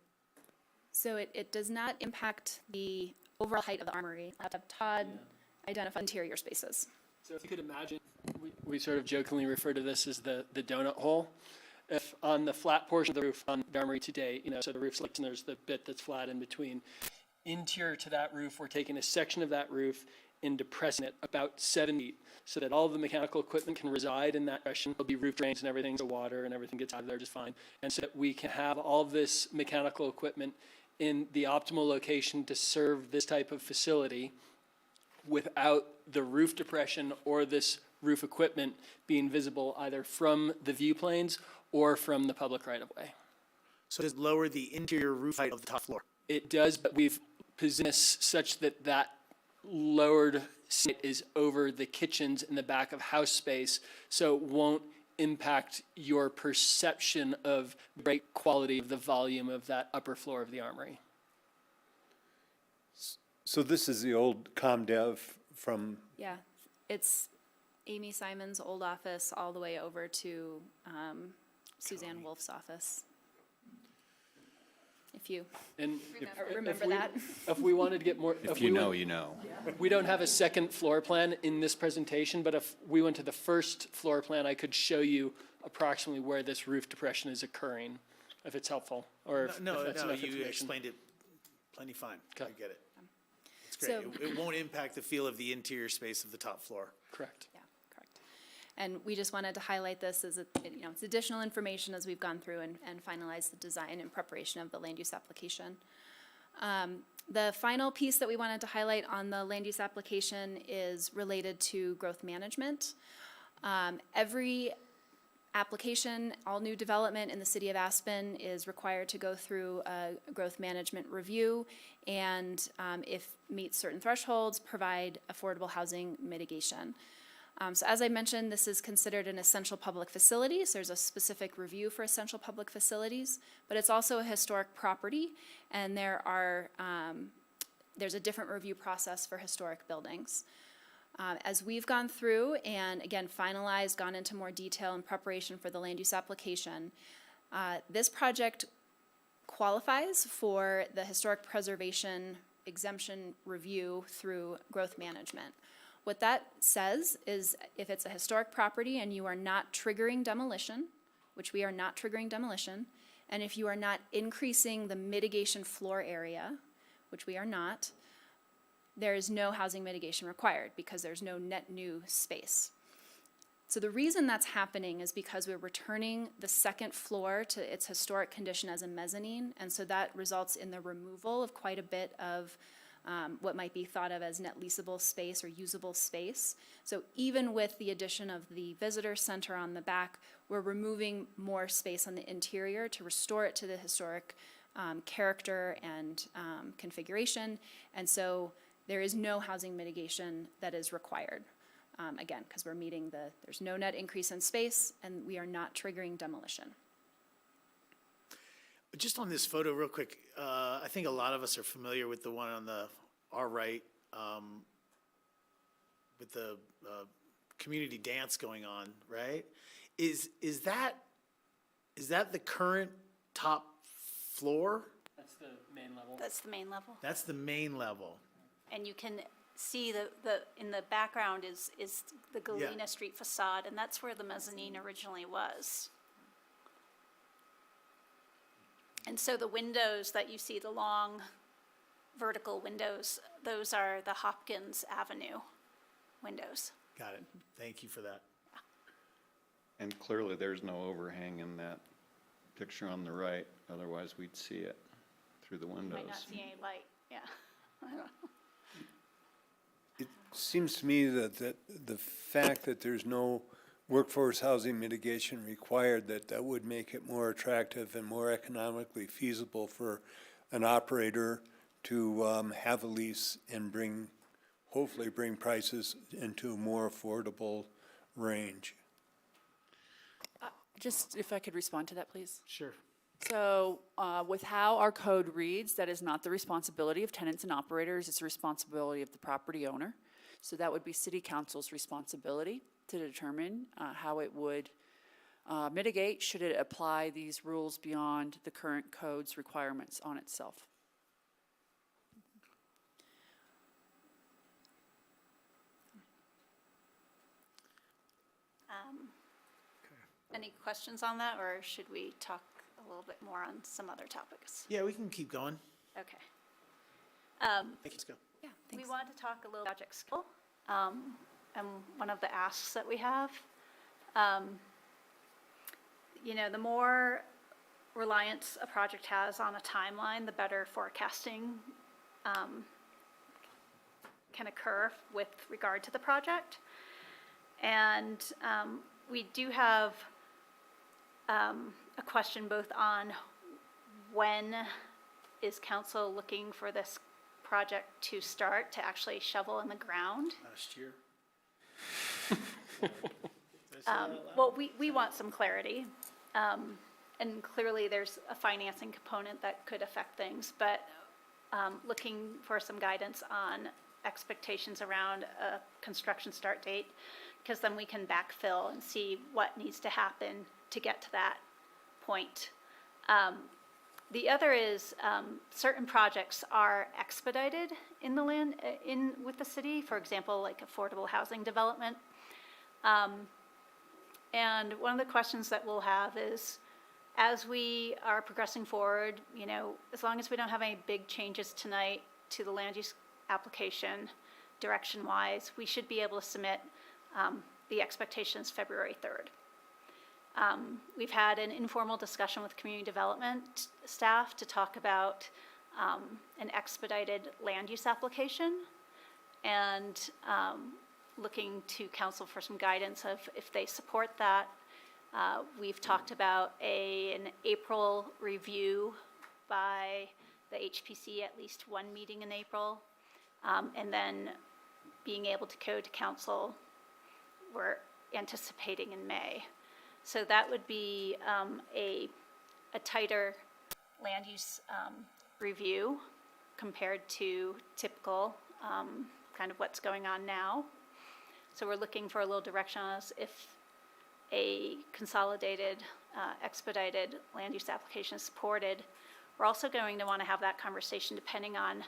So it does not impact the overall height of the Armory. I'll have Todd identify interior spaces. So if you could imagine, we sort of jokingly refer to this as the donut hole. If on the flat portion of the roof on the Armory today, so the roof's like, and there's the bit that's flat in between. Interior to that roof, we're taking a section of that roof and depressing it about 7 feet so that all of the mechanical equipment can reside in that depression. There'll be roof drains and everything, so water and everything gets out of there just fine. And so that we can have all of this mechanical equipment in the optimal location to serve this type of facility without the roof depression or this roof equipment being visible either from the view planes or from the public right-of-way. So does it lower the interior roof height of the top floor? It does, but we've positioned this such that that lowered site is over the kitchens in the back of house space, so it won't impact your perception of the great quality of the volume of that upper floor of the Armory. So this is the old ComDev from, Yeah, it's Amy Simon's old office all the way over to Suzanne Wolf's office. If you And remember that. if we wanted to get more, If you know, you know. we don't have a second floor plan in this presentation, but if we went to the first floor plan, I could show you approximately where this roof depression is occurring, if it's helpful, or if No, that's no, enough you information. explained it plenty fine. I Okay. get it. It's great. So- It won't impact the feel of the interior space of the top floor. Correct. Yeah, correct. And we just wanted to highlight this as, it's additional information as we've gone through and finalized the design and preparation of the land use application. The final piece that we wanted to highlight on the land use application is related to growth management. Every application, all new development in the city of Aspen is required to go through a growth management review and, if meets certain thresholds, provide affordable housing mitigation. So as I mentioned, this is considered an essential public facility, so there's a specific review for essential public facilities, but it's also a historic property, and there's a different review process for historic buildings. As we've gone through and again finalized, gone into more detail in preparation for the land use application, this project qualifies for the historic preservation exemption review through growth management. What that says is if it's a historic property and you are not triggering demolition, which we are not triggering demolition, and if you are not increasing the mitigation floor area, which we are not, there is no housing mitigation required because there's no net new space. So the reason that's happening is because we're returning the second floor to its historic condition as a mezzanine, and so that results in the removal of quite a bit of what might be thought of as net leasable space or usable space. So even with the addition of the visitor center on the back, we're removing more space on the interior to restore it to the historic character and configuration. And so there is no housing mitigation that is required. Again, because we're meeting there's no net increase in space and we are not triggering demolition. Just on this photo real quick, I think a lot of us are familiar with the one on our right, with the community dance going on, right? Is that the current top floor? That's the main level. That's the main level. That's the main level. And you can see in the background is the Galena Street facade, and that's where the mezzanine originally was. And so the windows that you see, the long vertical windows, those are the Hopkins Avenue windows. Got it. Thank you for that. And clearly, there's no overhang in that picture on the right, otherwise we'd see it through the windows. Might not see any light, yeah. I don't know. It seems to me that the fact that there's no workforce housing mitigation required, that would make it more attractive and more economically feasible for an operator to have a lease and hopefully bring prices into a more affordable range. Just if I could respond to that, please. Sure. So with how our code reads, that is not the responsibility of tenants and operators, it's the responsibility of the property owner. So that would be city council's responsibility to determine how it would mitigate, should it apply these rules beyond the current code's requirements on itself. Any questions on that, or should we talk a little bit more on some other topics? Yeah, we can keep going. Okay. Let's go. Yeah, We thanks. wanted to talk a little project skill, and one of the asks that we have. You know, the more reliance a project has on a timeline, the better forecasting can occur with regard to the project. And we do have a question both on when is council looking for this project to start, to actually shovel in the ground? Last year. Well, we want some clarity. And clearly, there's a financing component that could affect things, but looking for some guidance on expectations around a construction start date, because then we can backfill and see what needs to happen to get to that point. The other is certain projects are expedited in the land, with the city, for example, like affordable housing development. And one of the questions that we'll have is, as we are progressing forward, you know, as long as we don't have any big changes tonight to the land use application direction-wise, we should be able to submit the expectations February 3rd. We've had an informal discussion with community development staff to talk about an expedited land use application, and looking to council for some guidance of if they support that. We've talked about an April review by the HPC, at least one meeting in April, and then being able to go to council, we're anticipating in May. So that would be a tighter land use review compared to typical kind of what's going on now. So we're looking for a little direction on us if a consolidated, expedited land use application is supported. We're also going to want to have that conversation depending on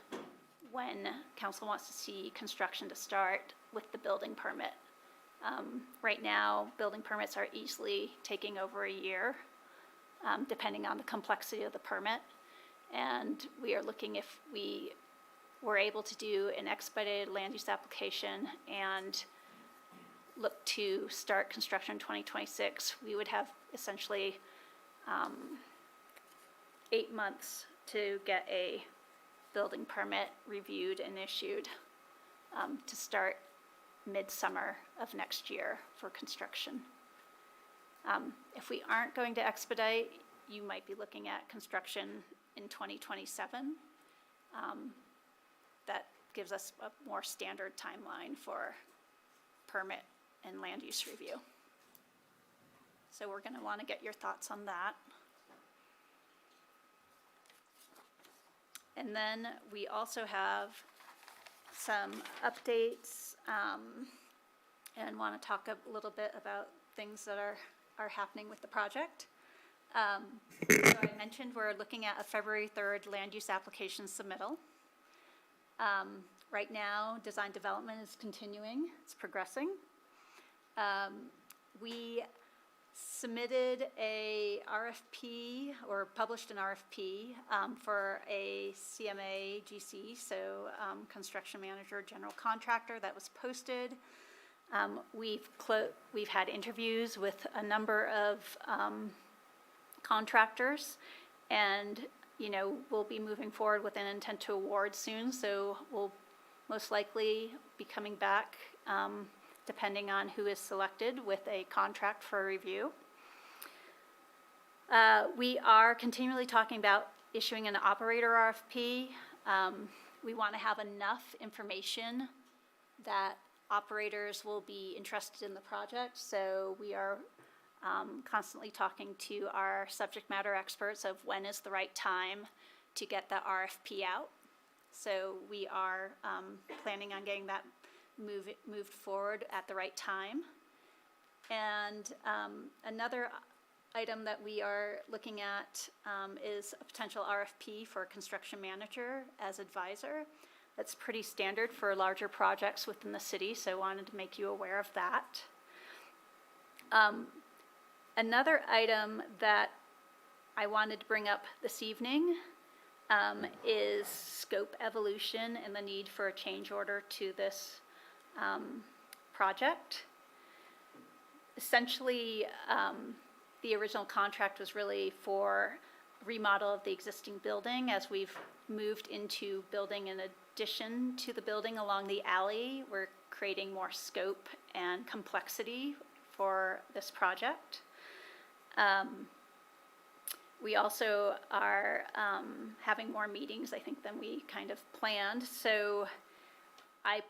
when council wants to see construction to start with the building permit. Right now, building permits are easily taking over a year, depending on the complexity of the permit. And we are looking if we were able to do an expedited land use application and look to start construction in 2026, we would have essentially 8 months to get a building permit reviewed and issued to start midsummer of next year for construction. If we aren't going to expedite, you might be looking at construction in 2027. That gives us a more standard timeline for permit and land use review. So we're going to want to get your thoughts on that. And then we also have some updates and want to talk a little bit about things that are happening with the project. So I mentioned we're looking at a February 3rd land use application submittal. Right now, design development is continuing, it's progressing. We submitted a RFP, or published an RFP, for a CMA GC, so construction manager, general contractor, that was posted. We've had interviews with a number of contractors, and, you know, we'll be moving forward with an intent to award soon, so we'll most likely be coming back, depending on who is selected, with a contract for review. We are continually talking about issuing an operator RFP. We want to have enough information that operators will be interested in the project, so we are constantly talking to our subject matter experts of when is the right time to get the RFP out. So we are planning on getting that moved forward at the right time. And another item that we are looking at is a potential RFP for a construction manager as advisor. That's pretty standard for larger projects within the city, so I wanted to make you aware of that. Another item that I wanted to bring up this evening is scope evolution and the need for a change order to this project. Essentially, the original contract was really for remodel of the existing building. As we've moved into building an addition to the building along the alley, we're creating more scope and complexity for this project. We also are having more meetings, I think, than we kind of planned. So I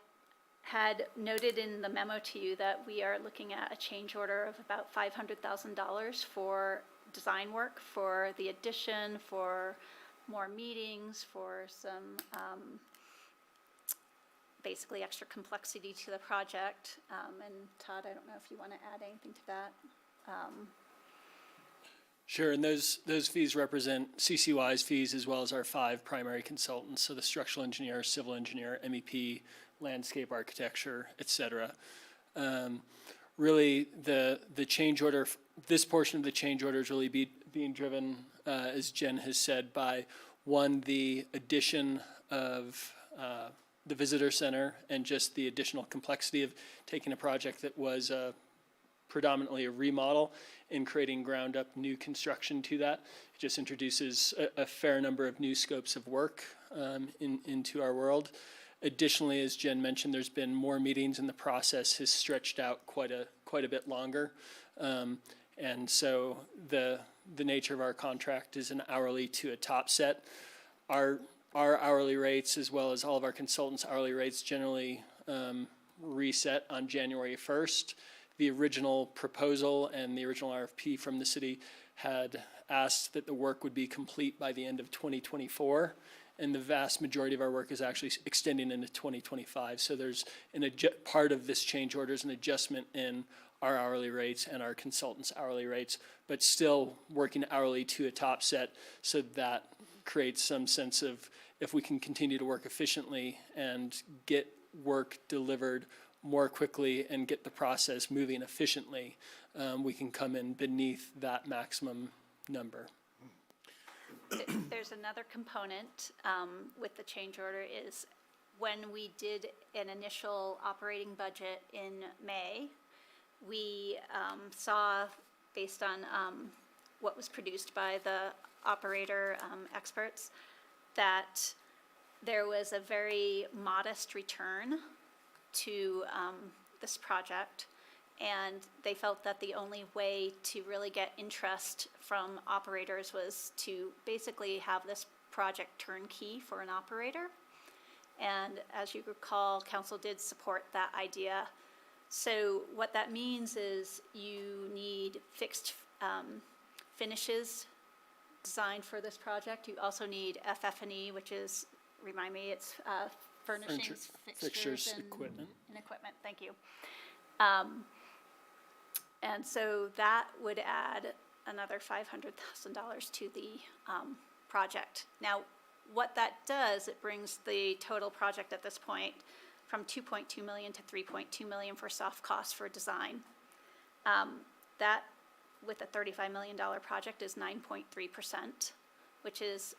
had noted in the memo to you that we are looking at a change order of about $500,000 for design work for the addition, for more meetings, for some basically extra complexity to the project. And Todd, I don't know if you want to add anything to that. Sure, and those fees represent CCY's fees as well as our 5 primary consultants, so the structural engineer, civil engineer, MEP, landscape architecture, et cetera. Really, the change order, this portion of the change order is really being driven, as Jen has said, by one, the addition of the visitor center and just the additional complexity of taking a project that was predominantly a remodel and creating ground up new construction to that. It just introduces a fair number of new scopes of work into our world. Additionally, as Jen mentioned, there's been more meetings and the process has stretched out quite a bit longer. And so the nature of our contract is an hourly to a top set. Our hourly rates, as well as all of our consultants' hourly rates, generally reset on January 1st. The original proposal and the original RFP from the city had asked that the work would be complete by the end of 2024, and the vast majority of our work is actually extending into 2025. So there's part of this change order is an adjustment in our hourly rates and our consultants' hourly rates, but still working hourly to a top set, so that creates some sense of, if we can continue to work efficiently and get work delivered more quickly and get the process moving efficiently, we can come in beneath that maximum number. There's another component with the change order is when we did an initial operating budget in May, we saw, based on what was produced by the operator experts, that there was a very modest return to this project, and they felt that the only way to really get interest from operators was to basically have this project turnkey for an operator. And as you recall, council did support that idea. So what that means is you need fixed finishes designed for this project. You also need FF&E, which is, remind me, it's furnishings, fixtures, and equipment. And equipment, thank you. And so that would add another $500,000 to the project. Now, what that does, it brings the total project at this point from $2.2 million to $3.2 million for soft costs for design. That with a $35 million project is 9.3%, which is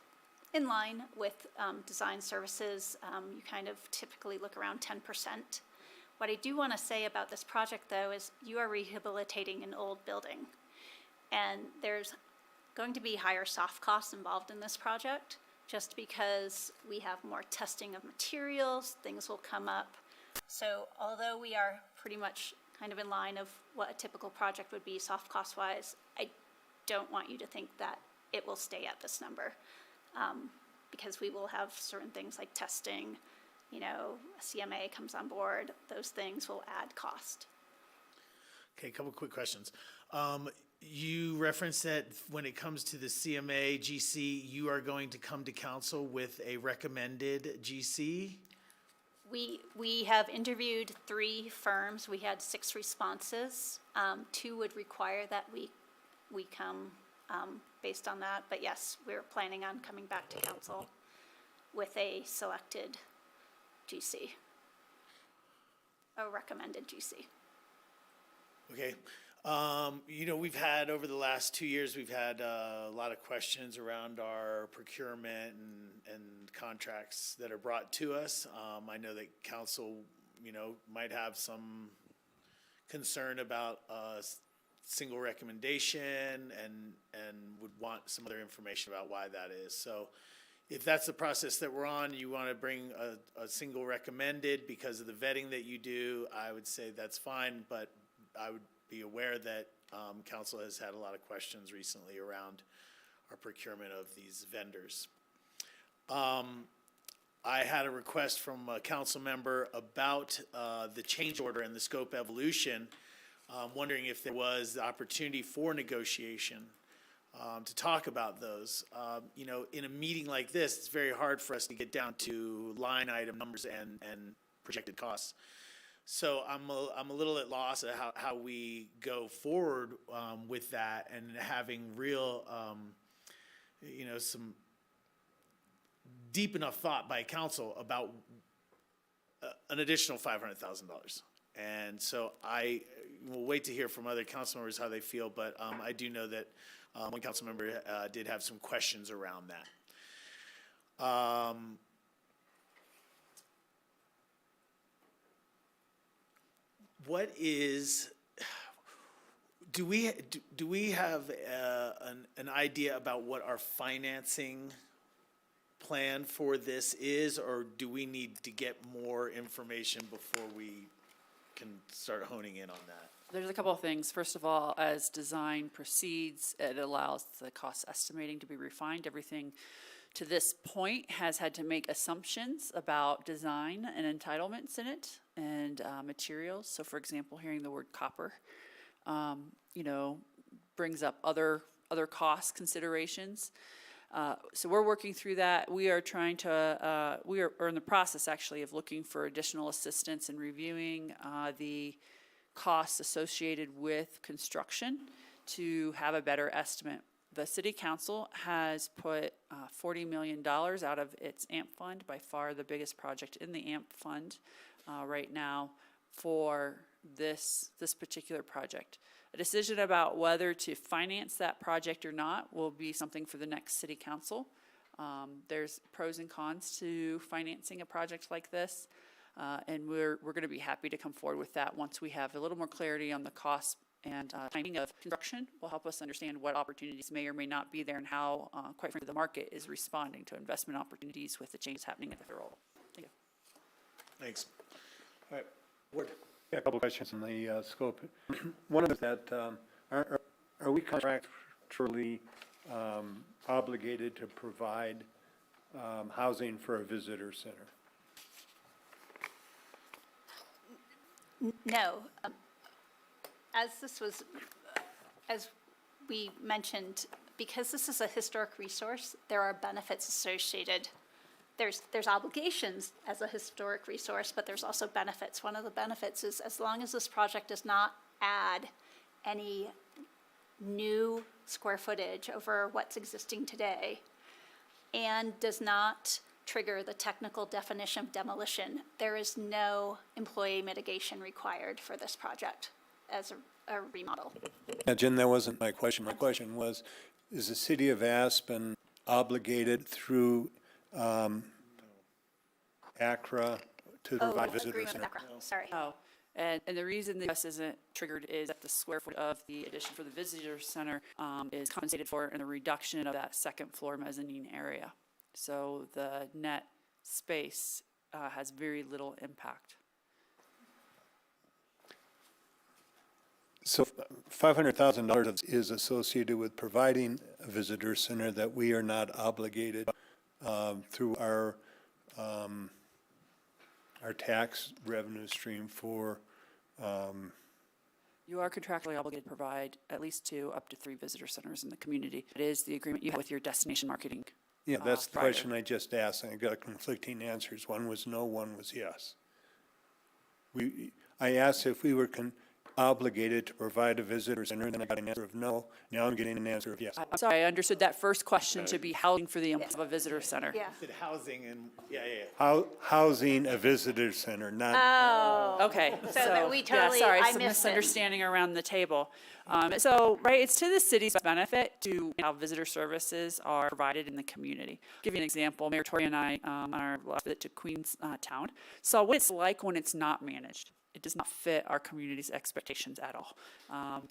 in line with design services. You kind of typically look around 10%. What I do want to say about this project, though, is you are rehabilitating an old building. And there's going to be higher soft costs involved in this project, just because we have more testing of materials, things will come up. So although we are pretty much kind of in line of what a typical project would be soft cost-wise, I don't want you to think that it will stay at this number, because we will have certain things like testing, you know, a CMA comes on board, those things will add cost. Okay, a couple quick questions. You referenced that when it comes to the CMA GC, you are going to come to council with a recommended GC? We have interviewed 3 firms. We had 6 responses. 2 would require that we come based on that. But yes, we're planning on coming back to council with a selected GC, a recommended GC. Okay. You know, we've had, over the last 2 years, we've had a lot of questions around our procurement and contracts that are brought to us. I know that council, you know, might have some concern about a single recommendation and would want some other information about why that is. So if that's the process that we're on, you want to bring a single recommended because of the vetting that you do, I would say that's fine, but I would be aware that council has had a lot of questions recently around our procurement of these vendors. I had a request from a council member about the change order and the scope evolution, wondering if there was the opportunity for negotiation to talk about those. You know, in a meeting like this, it's very hard for us to get down to line item numbers and projected costs. So I'm a little at loss at how we go forward with that and having real, you know, some deep enough thought by council about an additional $500,000. And so I will wait to hear from other council members how they feel, but I do know that one council member did have some questions around that. What is, do we have an idea about what our financing plan for this is, or do we need to get more information before we can start honing in on that? There's a couple of things. First of all, as design proceeds, it allows the cost estimating to be refined. Everything to this point has had to make assumptions about design and entitlements in it and materials. So for example, hearing the word copper, you know, brings up other cost considerations. So we're working through that. We are trying to, we are in the process actually of looking for additional assistance in reviewing the costs associated with construction to have a better estimate. The city council has put $40 million out of its AMP fund, by far the biggest project in the AMP fund right now for this particular project. A decision about whether to finance that project or not will be something for the next city council. There's pros and cons to financing a project like this, and we're going to be happy to come forward with that once we have a little more clarity on the cost and timing of construction. Will help us understand what opportunities may or may not be there and how, quite frankly, the market is responding to investment opportunities with the changes happening at the federal level. Thank you. Thanks. All right, Ward. Yeah, a couple questions on the scope. One of them is that are we contractually obligated to provide housing for a visitor center? No. As we mentioned, because this is a historic resource, there are benefits associated. There's obligations as a historic resource, but there's also benefits. One of the benefits is as long as this project does not add any new square footage over what's existing today and does not trigger the technical definition of demolition, there is no employee mitigation required for this project as a remodel. Yeah, Jen, that wasn't my question. My question was, is the city of Aspen obligated through ACRA to provide visitor Agreement with center? Accra, sorry. Oh, and the reason the US isn't triggered is that the square foot of the addition for the visitor center is compensated for in the reduction of that second floor mezzanine area. So the net space has very little impact. So $500,000 is associated with providing a visitor center that we are not obligated through our tax revenue stream for. You are contractually obligated to provide at least 2 up to 3 visitor centers in the community. It is the agreement you have with your destination marketing. Yeah, that's the Friday. question I just asked, and I got conflicting answers. One was no, one was yes. I asked if we were obligated to provide a visitor center, and then I got an answer of no. Now I'm getting an answer of yes. I'm sorry, I understood that first question to be housing for the of a visitor center. Yeah. Said housing and, yeah. Housing a visitor center, not, Oh, Okay, So that we totally- yeah, sorry, I some missed it. misunderstanding around the table. So, right, it's to the city's benefit to how visitor services are provided in the community. Give you an example, Mayor Tory and I, on our last visit to Queenstown, saw what it's like when it's not managed. It does not fit our community's expectations at all,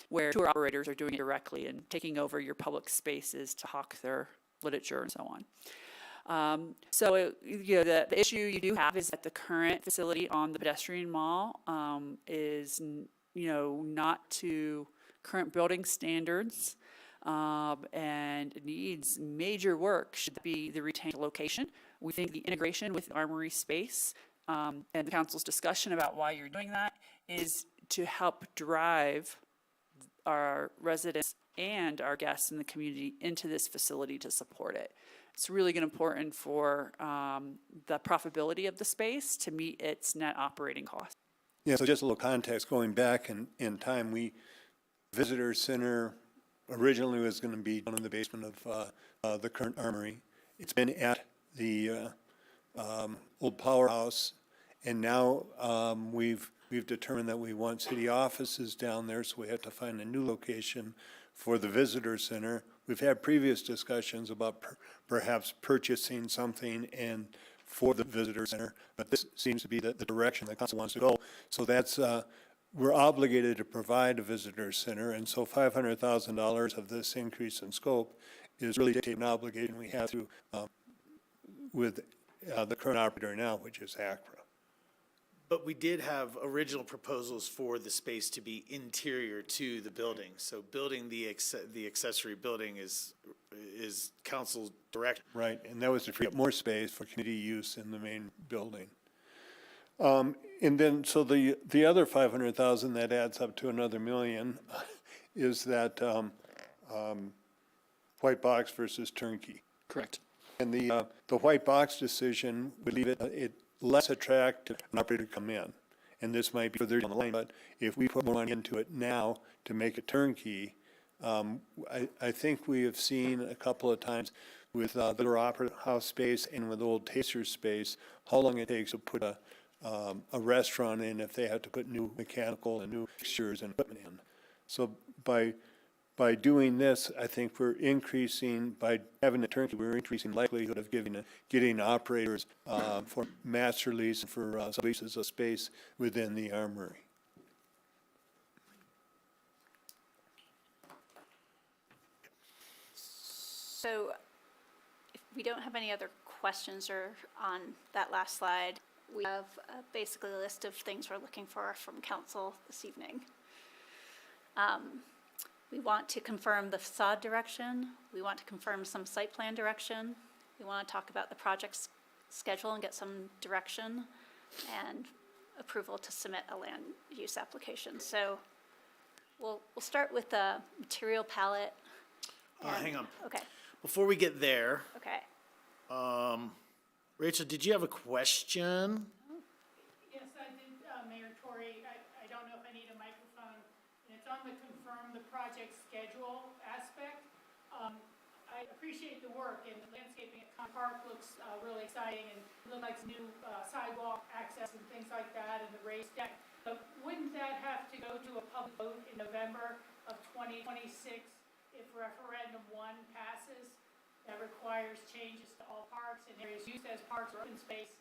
where tour operators are doing it directly and taking over your public spaces to hawk their literature and so on. The issue you do have is that the current facility on the pedestrian mall is, not to current building standards and needs major work. Should that be the retained location? We think the integration with Armory space and the council's discussion about why you're doing that is to help drive our residents and our guests in the community into this facility to support it. It's really important for the profitability of the space to meet its net operating costs. yeah, so just a little context, going back in time, visitor center originally was going to be down in the basement of the current Armory. It's been at the old powerhouse, and now we've determined that we want city offices down there, so we have to find a new location for the visitor center. We've had previous discussions about perhaps purchasing something and for the visitor center, but this seems to be the direction the council wants to go. So that's we're obligated to provide a visitor center, and so $500,000 of this increase in scope is really dictating an obligation we have through with the current operator now, which is ACRA. But we did have original proposals for the space to be interior to the building. So building the accessory building is council's direct. Right, and that was to free up more space for community use in the main building. And then, so the other 500,000 that adds up to another $1 million is that white box versus turnkey. Correct. And the white box decision would leave it less attractive for an operator to come in. And this might be further down the line, but if we put more money into it now to make it turnkey, I think we have seen a couple of times with the opera house space and with old taster space, how long it takes to put a restaurant in if they have to put new mechanical and new fixtures and equipment in. So by doing this, I think we're increasing, by having a turnkey, we're increasing likelihood of getting operators for master lease and for leases of space within the Armory. So if we don't have any other questions or on that last slide, we have basically a list of things we're looking for from council this evening. We want to confirm the facade direction. We want to confirm some site plan direction. We want to talk about the project's schedule and get some direction and approval to submit a land use application. So we'll start with the material palette. Hang on. Okay, Before we get there, okay. Rachel, did you have a question? Yes, I did, Mayor Tory. I don't know if I need a microphone. And it's on the confirm the project schedule aspect. I appreciate the work, and the landscaping at Con Park looks really exciting, and it looks like new sidewalk access and things like that, and the raised deck. But wouldn't that have to go to a public vote in November of 2026 if referendum 1 passes? That requires changes to all parks and areas used as parks or open space.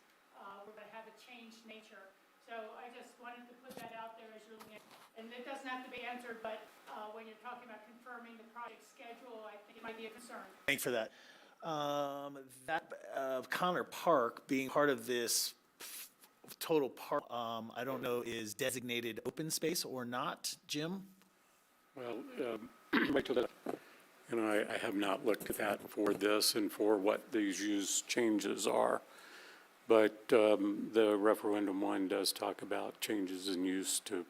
We're going to have a changed nature. So I just wanted to put that out there as you're looking at, and it doesn't have to be answered, but when you're talking about confirming the project schedule, I think it might be a concern. Thank you for that. Connor Park being part of this total park, I don't know, is designated open space or not, Jim? Well, wait till that, I have not looked at that for this and for what these use changes are. But the referendum 1 does talk about changes in use to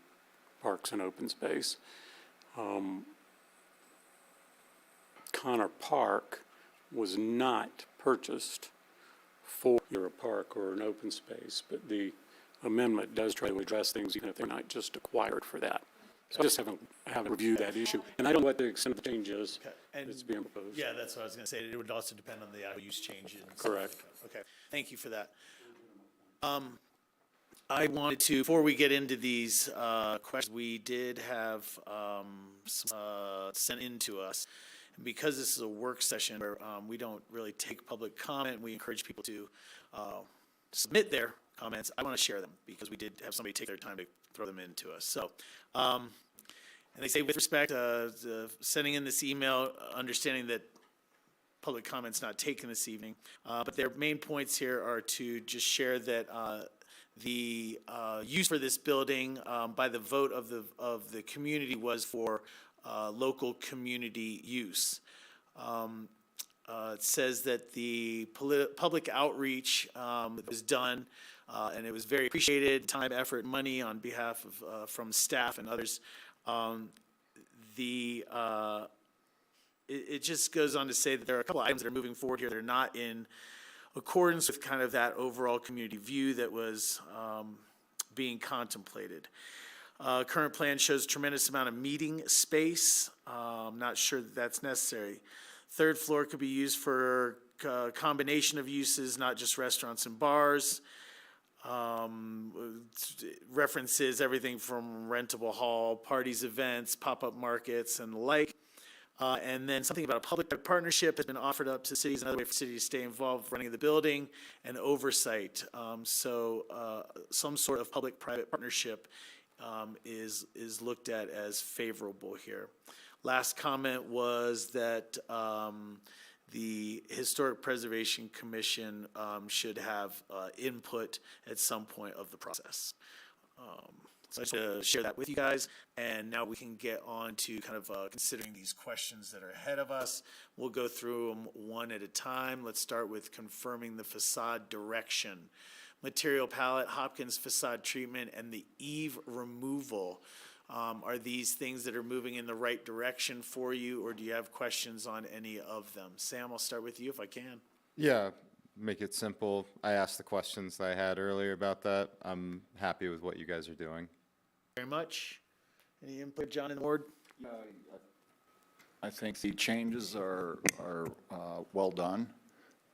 parks and open space. Connor Park was not purchased for either a park or an open space, but the amendment does try to address things even if they're not just acquired for that. So I just haven't reviewed that issue, and I don't know what the extent of the change is And- that's being proposed. Yeah, that's what I was going to say. It would also depend on the use change. Correct. Okay, thank you for that. I wanted to, before we get into these questions, we did have sent in to us. And because this is a work session where we don't really take public comment, we encourage people to submit their comments. I want to share them because we did have somebody take their time to throw them in to us. So, and they say, with respect, sending in this email, understanding that public comment's not taken this evening, but their main points here are to just share that the use for this building by the vote of the community was for local community use. It says that the public outreach was done, and it was very appreciated, time, effort, money on behalf of, from staff and others. It just goes on to say that there are a couple items that are moving forward here that are not in accordance with kind of that overall community view that was being contemplated. Current plan shows tremendous amount of meeting space. I'm not sure that that's necessary. Third floor could be used for a combination of uses, not just restaurants and bars. References everything from rentable hall, parties, events, pop-up markets, and the like. And then something about a public partnership has been offered up to cities, another way for cities to stay involved with running the building and oversight. Some sort of public-private partnership is looked at as favorable here. Last comment was that the Historic Preservation Commission should have input at some point of the process. So I just want to share that with you guys, and now we can get on to kind of considering these questions that are ahead of us. We'll go through them one at a time. Let's start with confirming the facade direction. Material palette, Hopkins facade treatment, and the eave removal. Are these things that are moving in the right direction for you, or do you have questions on any of them? Sam, I'll start with you if I can. Yeah, make it simple. I asked the questions that I had earlier about that. I'm happy with what you guys are doing. Very much. Any input, John and the board? I think the changes are well done.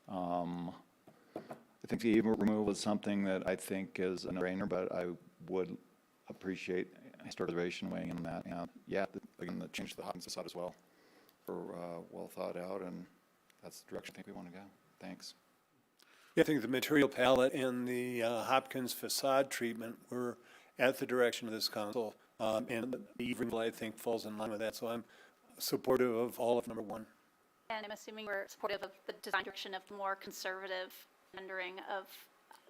I think the eave removal is something that I think is a no-brainer, but I would appreciate historic preservation weighing in on that. And again, the change to the Hopkins facade as well for well thought out, and that's the direction I think we want to go. Thanks. Yeah, I think the material palette and the Hopkins facade treatment were at the direction of this council, and the eave removal, I think, falls in line with that. So I'm supportive of all of number 1. And I'm assuming we're supportive of the design direction of more conservative rendering of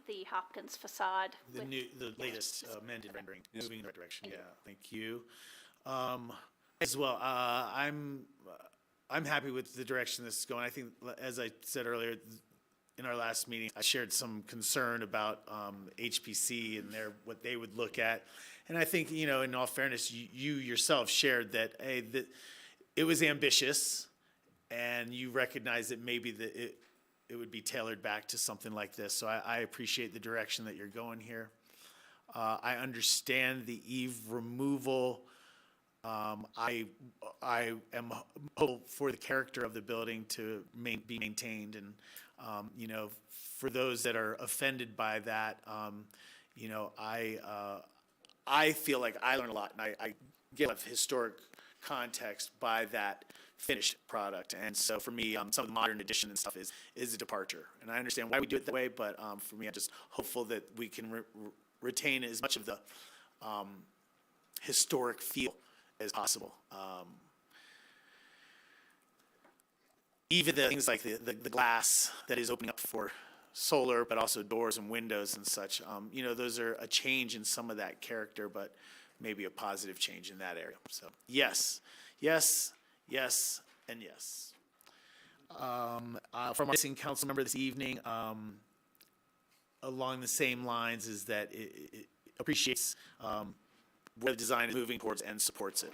the Hopkins facade. The latest amended rendering, moving in the right direction. Yeah, thank you. As well, I'm happy with the direction this is going. I think, as I said earlier, in our last meeting, I shared some concern about HPC and what they would look at. And I think, in all fairness, you yourself shared that, hey, that it was ambitious, and you recognize that maybe it would be tailored back to something like this. So I appreciate the direction that you're going here. I understand the eave removal. I am hopeful for the character of the building to be maintained, and for those that are offended by that, I feel like I learned a lot, and I get a lot of historic context by that finished product. And so for me, some of the modern addition and stuff is a departure. And I understand why we do it that way, but for me, I'm just hopeful that we can retain as much of the historic feel as possible. Even the things like the glass that is opening up for solar, but also doors and windows and such, you know, those are a change in some of that character, but maybe a positive change in that area. So yes, yes, yes, and yes. From our missing council member this evening, along the same lines, is that it appreciates where the design is moving towards and supports it.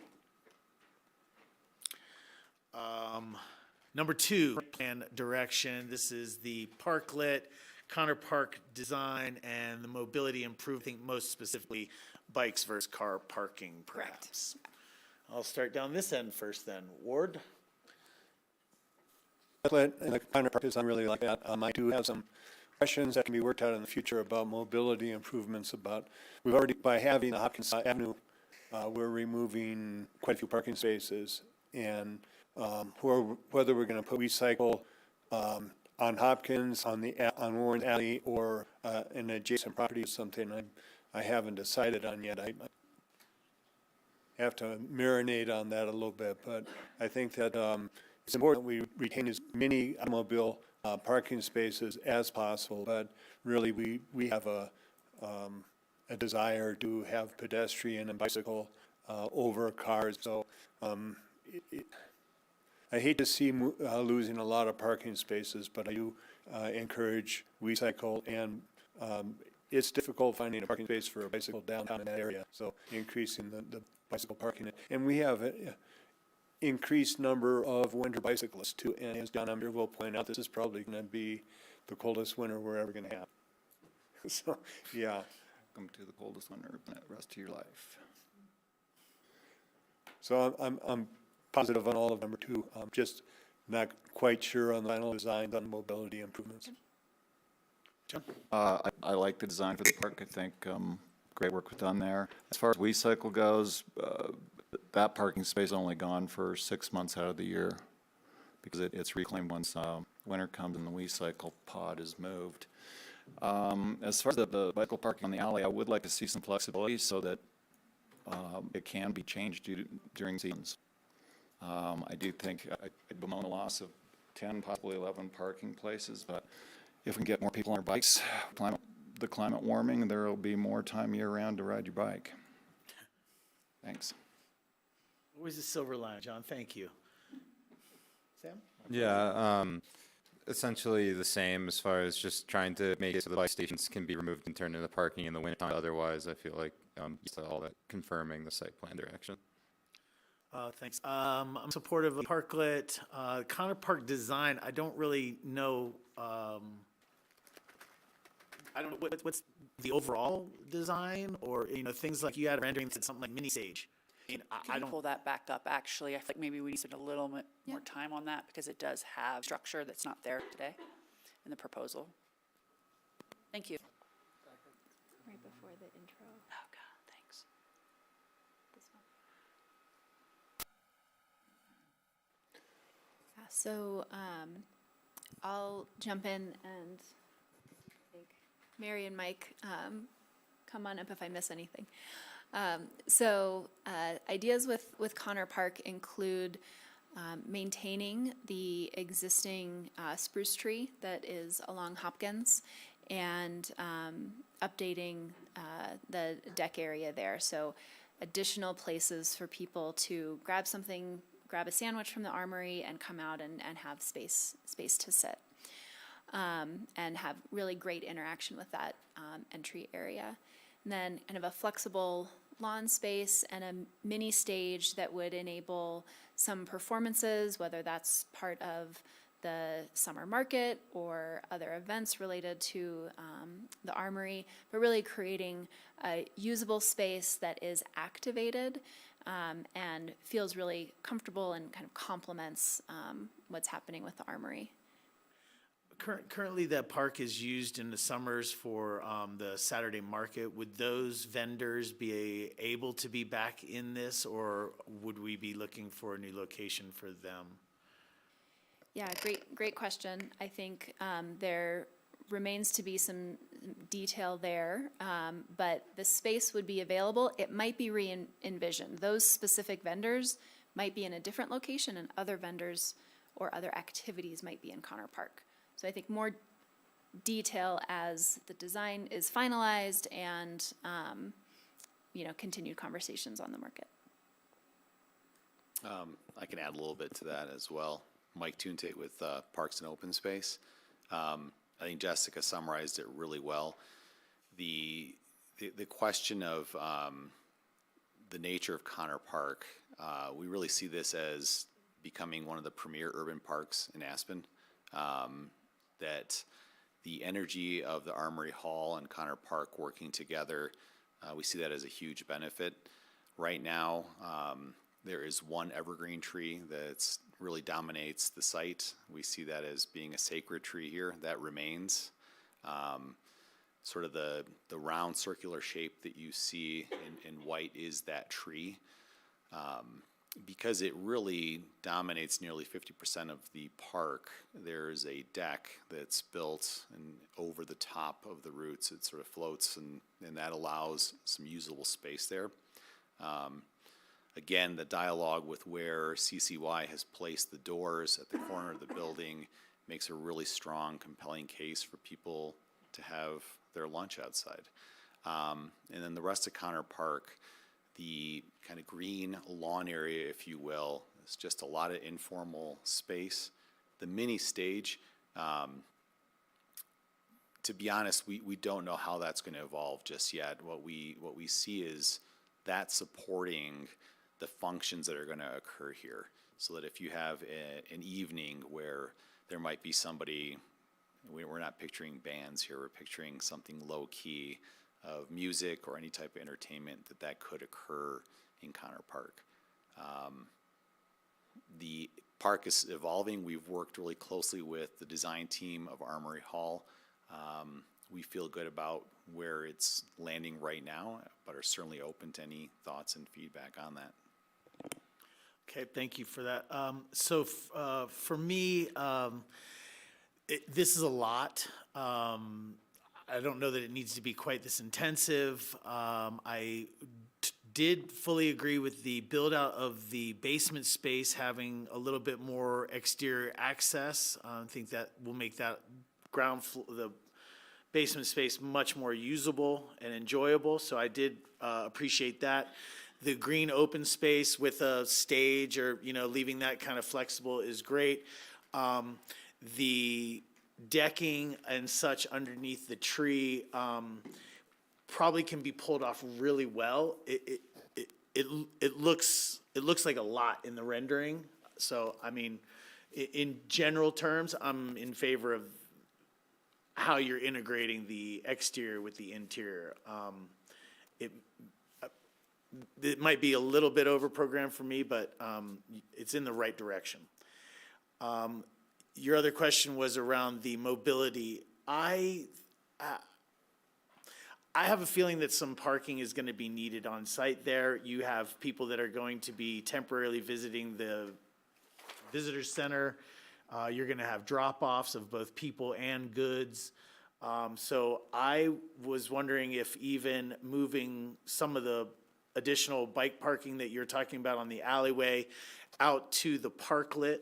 Number 2, plan direction. This is the parklet, Connor Park design, and the mobility improvement, I think most specifically bikes versus car parking, perhaps. I'll start down this end first then. Ward? And the Connor Park design, really like that. I do have some questions that can be worked out in the future about mobility improvements we've already, by having the Hopkins Avenue, we're removing quite a few parking spaces, and whether we're going to put recycle on Hopkins, on Warren Alley, or an adjacent property is something I haven't decided on yet. I have to marinate on that a little bit, but I think that it's important that we retain as many automobile parking spaces as possible, but really we have a desire to have pedestrian and bicycle over cars, so I hate to see losing a lot of parking spaces, but I do encourage recycle, and it's difficult finding a parking space for a bicycle downtown in that area, so increasing the bicycle parking. And we have an increased number of winter bicyclists too, and as John Amir will point out, this is probably going to be the coldest winter we're ever going to have. So, yeah. Welcome to the coldest winter of the rest of your life. So I'm positive on all of number 2. I'm just not quite sure on the final designs on mobility improvements. John? I like the design for the park. I think great work was done there. As far as WeCycle goes, that parking space is only gone for 6 months out of the year because it's reclaimed once winter comes and the WeCycle pod is moved. As far as the bicycle parking on the alley, I would like to see some flexibility so that it can be changed during seasons. I do think I'd bemoan a loss of 10, possibly 11 parking places, but if we can get more people on their bikes, the climate warming, there will be more time year-round to ride your bike. Thanks. Always a silver line, John. Thank you. Sam? Yeah, essentially the same as far as just trying to make it so the bike stations can be removed and turned into parking in the wintertime. Otherwise, I feel like all that confirming the site plan direction. Thanks. I'm supportive of parklet. Connor Park design, I don't really know. I don't know what's the overall design, or things like you had a rendering that said something like mini stage. I mean, I Can you don't. pull that back up, actually? I feel like maybe we need to spend a little bit more time on that because it does have structure that's not there today in the proposal. Thank you. Right before the intro. Oh, God, thanks. This one. Yeah, so I'll jump in and make Mary and Mike come on up if I miss anything. Ideas with Connor Park include maintaining the existing spruce tree that is along Hopkins and updating the deck area there. So additional places for people to grab a sandwich from the Armory and come out and have space to sit. And have really great interaction with that entry area. And then kind of a flexible lawn space and a mini stage that would enable some performances, whether that's part of the summer market or other events related to the Armory, but really creating a usable space that is activated and feels really comfortable and kind of complements what's happening with the Armory. Currently, the park is used in the summers for the Saturday market. Would those vendors be able to be back in this, or would we be looking for a new location for them? Yeah, great question. I think there remains to be some detail there, but the space would be available. It might be re-envisioned. Those specific vendors might be in a different location, and other vendors or other activities might be in Connor Park. So I think more detail as the design is finalized and, continued conversations on the market. I can add a little bit to that as well. Mike Tunte with Parks and Open Space. I think Jessica summarized it really well. The question of the nature of Connor Park, we really see this as becoming one of the premier urban parks in Aspen. That the energy of the Armory Hall and Connor Park working together, we see that as a huge benefit. Right now, there is one evergreen tree that really dominates the site. We see that as being a sacred tree here. That remains. Sort of the round circular shape that you see in white is that tree. Because it really dominates nearly 50% of the park, there's a deck that's built and over the top of the roots. It sort of floats, and that allows some usable space there. Again, the dialogue with where CCY has placed the doors at the corner of the building makes a really strong, compelling case for people to have their lunch outside. And then the rest of Connor Park, the kind of green lawn area, if you will, is just a lot of informal space. The mini stage, to be honest, we don't know how that's going to evolve just yet. What we see is that supporting the functions that are going to occur here, so that if you have an evening where there might be somebody, we're not picturing bands here, we're picturing something low key of music or any type of entertainment that could occur in Connor Park. The park is evolving. We've worked really closely with the design team of Armory Hall. We feel good about where it's landing right now, but are certainly open to any thoughts and feedback on that. Okay, thank you for that. So for me, this is a lot. I don't know that it needs to be quite this intensive. I did fully agree with the build out of the basement space having a little bit more exterior access. I think that will make that the basement space much more usable and enjoyable. So I did appreciate that. The green open space with a stage or, leaving that kind of flexible is great. The decking and such underneath the tree probably can be pulled off really well. It looks like a lot in the rendering. So, I mean, in general terms, I'm in favor of how you're integrating the exterior with the interior. It might be a little bit over-programmed for me, but it's in the right direction. Your other question was around the mobility. I have a feeling that some parking is going to be needed on site there. You have people that are going to be temporarily visiting the visitor center. You're going to have drop-offs of both people and goods. So I was wondering if even moving some of the additional bike parking that you're talking about on the alleyway out to the parklet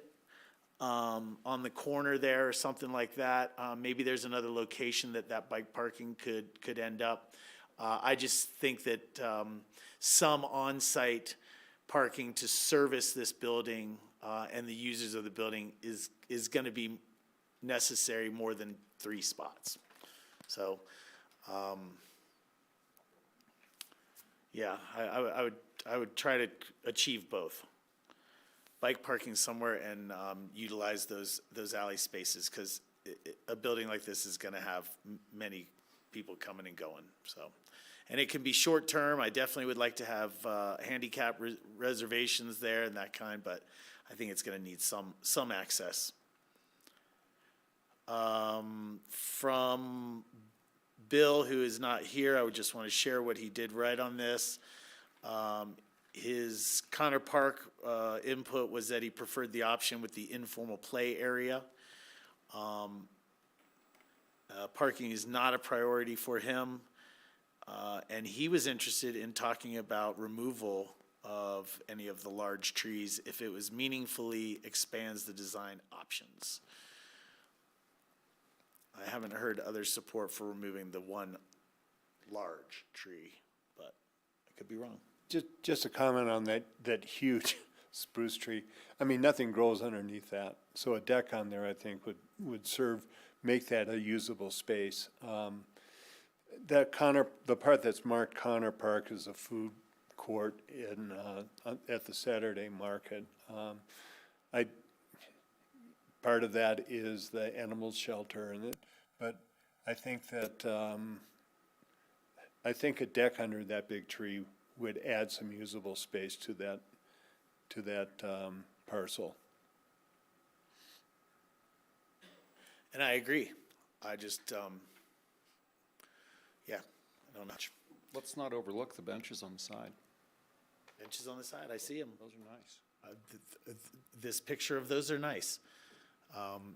on the corner there or something like that. Maybe there's another location that bike parking could end up. I just think that some on-site parking to service this building and the users of the building is going to be necessary more than 3 spots. So, yeah, I would try to achieve both. Bike parking somewhere and utilize those alley spaces, because a building like this is going to have many people coming and going. So, and it can be short term. I definitely would like to have handicap reservations there and that kind, but I think it's going to need some access. From Bill, who is not here, I would just want to share what he did right on this. His Connor Park input was that he preferred the option with the informal play area. Parking is not a priority for him, and he was interested in talking about removal of any of the large trees if it was meaningfully expands the design options. I haven't heard other support for removing the one large tree, but I could be wrong. Just a comment on that huge spruce tree. I mean, nothing grows underneath that. So a deck on there, I think, would make that a usable space. The part that's marked Connor Park is a food court at the Saturday market. Part of that is the animal shelter but I think that, I think a deck under that big tree would add some usable space to that parcel. And I agree. I just, yeah, I don't know. Let's not overlook the benches on the side. Benches on the side, I see them. Those are nice. This picture of those are nice.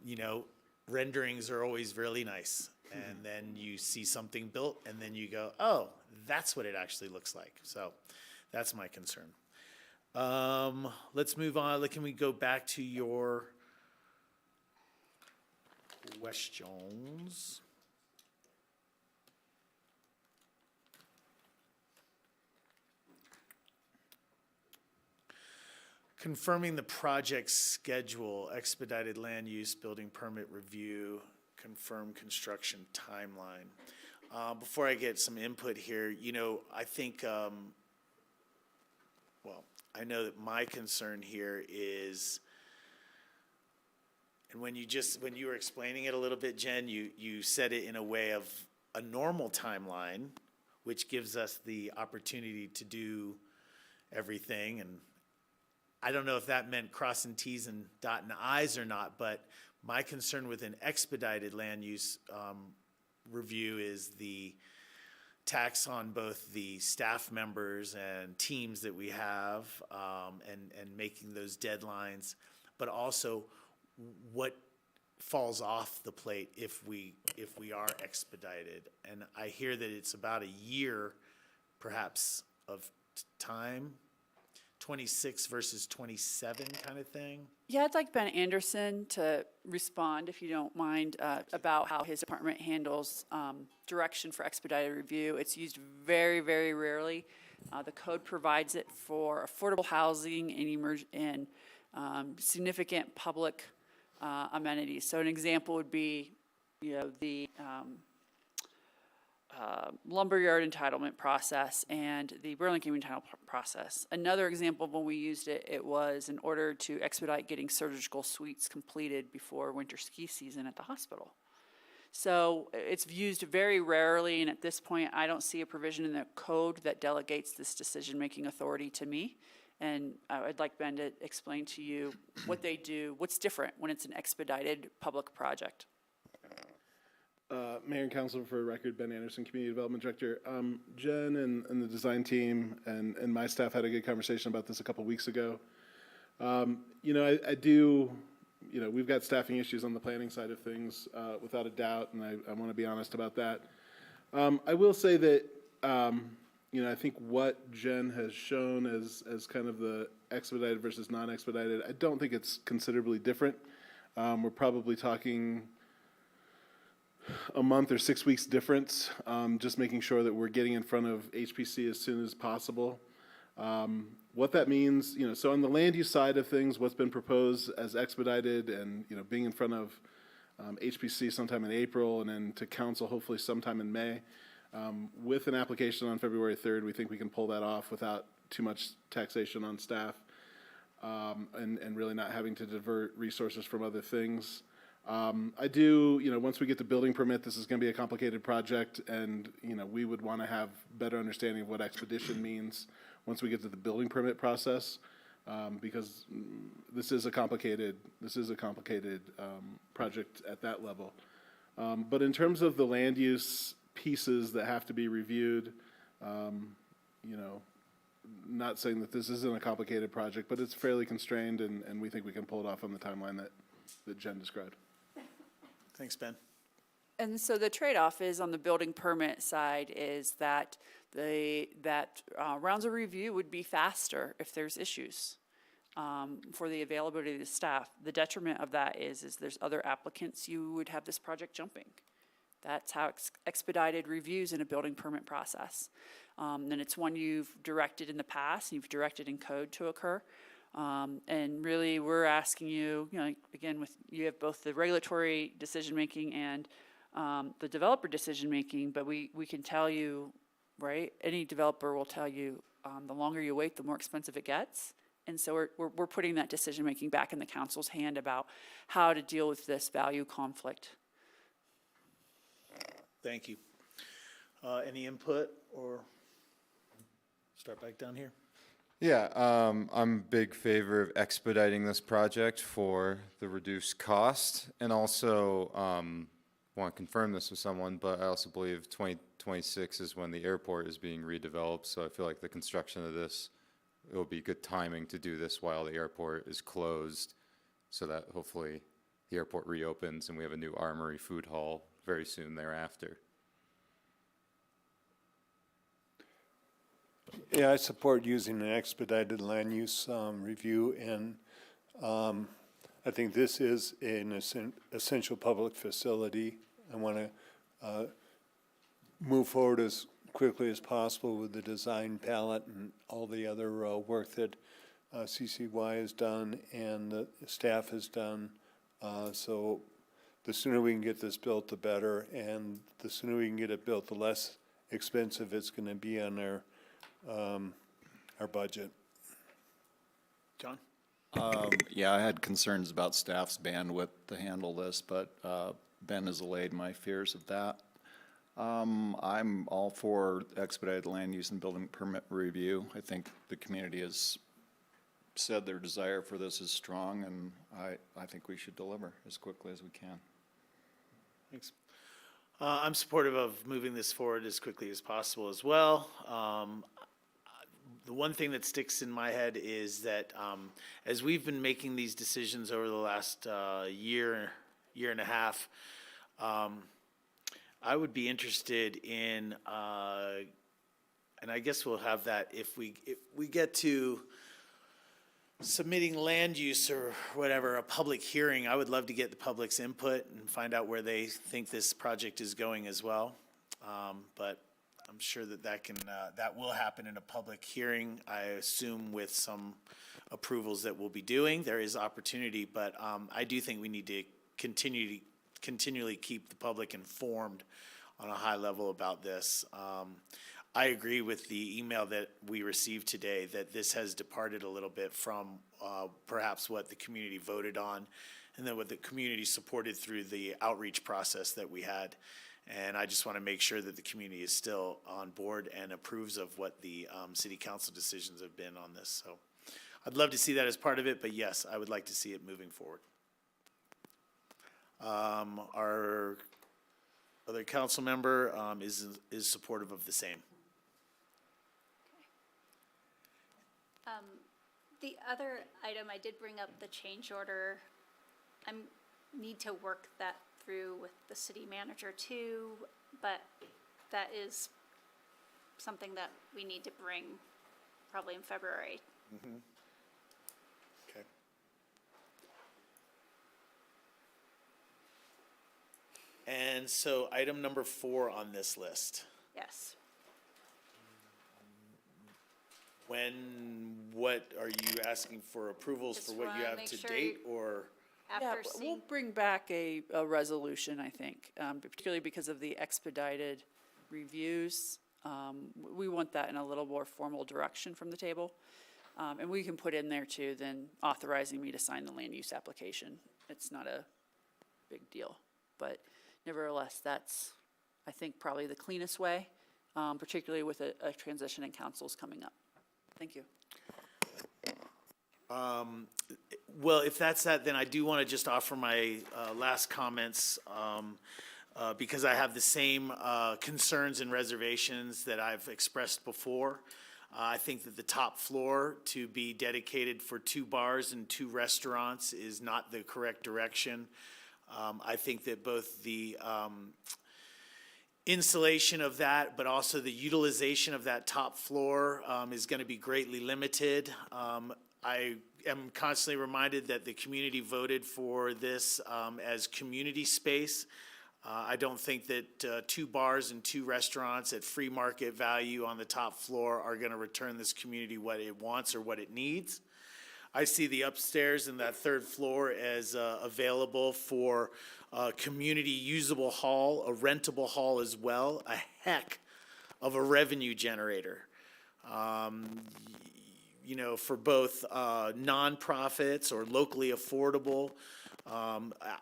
You know, renderings are always really nice. And then you see something built and then you go, oh, that's what it actually looks like. So that's my concern. Let's move on. Can we go back to your questions? Confirming the project schedule, expedited land use, building permit review, confirm construction timeline. Before I get some input here, you know, I think, well, I know that my concern here is, and when you were explaining it a little bit, Jen, you said it in a way of a normal timeline, which gives us the opportunity to do everything. And I don't know if that meant crossing T's and dotting I's or not, but my concern with an expedited land use review is the tax on both the staff members and teams that we have, and making those deadlines, but also what falls off the plate if we are expedited. And I hear that it's about a year, perhaps, of time. 26 versus 27 kind of thing? Yeah, I'd like Ben Anderson to respond, if you don't mind, about how his department handles direction for expedited review. It's used very, very rarely. The code provides it for affordable housing and significant public amenities. So an example would be, you know, the lumberyard entitlement process and the Burlingame entitlement process. Another example of when we used it, it was in order to expedite getting surgical suites completed before winter ski season at the hospital. So it's used very rarely, and at this point, I don't see a provision in the code that delegates this decision-making authority to me. And I'd like Ben to explain to you what they do, what's different when it's an expedited public project. Mayor and Council, for record, Ben Anderson, Community Development Director. Jen and the design team and my staff had a good conversation about this a couple weeks ago. You know, I do, you know, we've got staffing issues on the planning side of things, without a doubt, and I want to be honest about that. I will say that, you know, I think what Jen has shown as kind of the expedited versus non-expedited, I don't think it's considerably different. We're probably talking a month or 6 weeks difference, just making sure that we're getting in front of HPC as soon as possible. What that means, you know, so on the land use side of things, what's been proposed as expedited and, you know, being in front of HPC sometime in April and then to council hopefully sometime in May. With an application on February 3rd, we think we can pull that off without too much taxation on staff, and really not having to divert resources from other things. I do, you know, once we get the building permit, this is going to be a complicated project, and, you know, we would want to have better understanding of what expedition means once we get to the building permit process. because this is a complicated project at that level. But in terms of the land use pieces that have to be reviewed, you know, not saying that this isn't a complicated project, but it's fairly constrained, and we think we can pull it off on the timeline that Jen described. Thanks, Ben. And so the trade-off is on the building permit side is that rounds of review would be faster if there's issues for the availability of the staff. The detriment of that is there's other applicants, you would have this project jumping. That's how expedited reviews in a building permit process. And it's one you've directed in the past, you've directed in code to occur. And really, we're asking you, you know, again, you have both the regulatory decision-making and the developer decision-making, but we can tell you, right, any developer will tell you, the longer you wait, the more expensive it gets. And so we're putting that decision-making back in the council's hand about how to deal with this value conflict. Thank you. Any input or start back down here? Yeah, I'm a big favor of expediting this project for the reduced cost, and also want to confirm this with someone, but I also believe 2026 is when the airport is being redeveloped, so I feel like the construction of this, it will be good timing to do this while the airport is closed, so that hopefully the airport reopens and we have a new Armory food hall very soon thereafter. Yeah, I support using an expedited land use review, and I think this is an essential public facility. I want to move forward as quickly as possible with the design palette and all the other work that CCY has done and the staff has done. So the sooner we can get this built, the better, and the sooner we can get it built, the less expensive it's going to be on our budget. John? Yeah, I had concerns about staff's bandwidth to handle this, but Ben has allayed my fears of that. I'm all for expedited land use and building permit review. I think the community has said their desire for this is strong, and I think we should deliver as quickly as we can. Thanks. I'm supportive of moving this forward as quickly as possible as well. The one thing that sticks in my head is that as we've been making these decisions over the last year and a half, I would be interested in, and I guess we'll have that if we get to submitting land use or whatever, a public hearing. I would love to get the public's input and find out where they think this project is going as well. But I'm sure that will happen in a public hearing, I assume with some approvals that we'll be doing. There is opportunity, but I do think we need to continually keep the public informed on a high level about this. I agree with the email that we received today that this has departed a little bit from perhaps what the community voted on and then what the community supported through the outreach process that we had. And I just want to make sure that the community is still on board and approves of what the city council decisions have been on this. So I'd love to see that as part of it, but yes, I would like to see it moving forward. Our other council member is supportive of the same. The other item, I did bring up the change order. I need to work that through with the city manager too, but that is something that we need to bring probably in February. Mm-hmm. Okay. And so item number 4 on this list. Yes. What are you asking for approvals Just for what you wanna have make to sure date, or? Yeah, After we'll seeing, bring back a resolution, I think, particularly because of the expedited reviews. We want that in a little more formal direction from the table. And we can put in there too, then authorizing me to sign the land use application. It's not a big deal, but nevertheless, that's, I think, probably the cleanest way, particularly with a transition in councils coming up. Thank you. Well, if that's that, then I do want to just offer my last comments, because I have the same concerns and reservations that I've expressed before. I think that the top floor to be dedicated for 2 bars and 2 restaurants is not the correct direction. I think that both the installation of that, but also the utilization of that top floor is going to be greatly limited. I am constantly reminded that the community voted for this as community space. I don't think that 2 bars and 2 restaurants at free market value on the top floor are going to return this community what it wants or what it needs. I see the upstairs and that 3rd floor as available for a community usable hall, a rentable hall as well, a heck of a revenue generator. You know, for both nonprofits or locally affordable,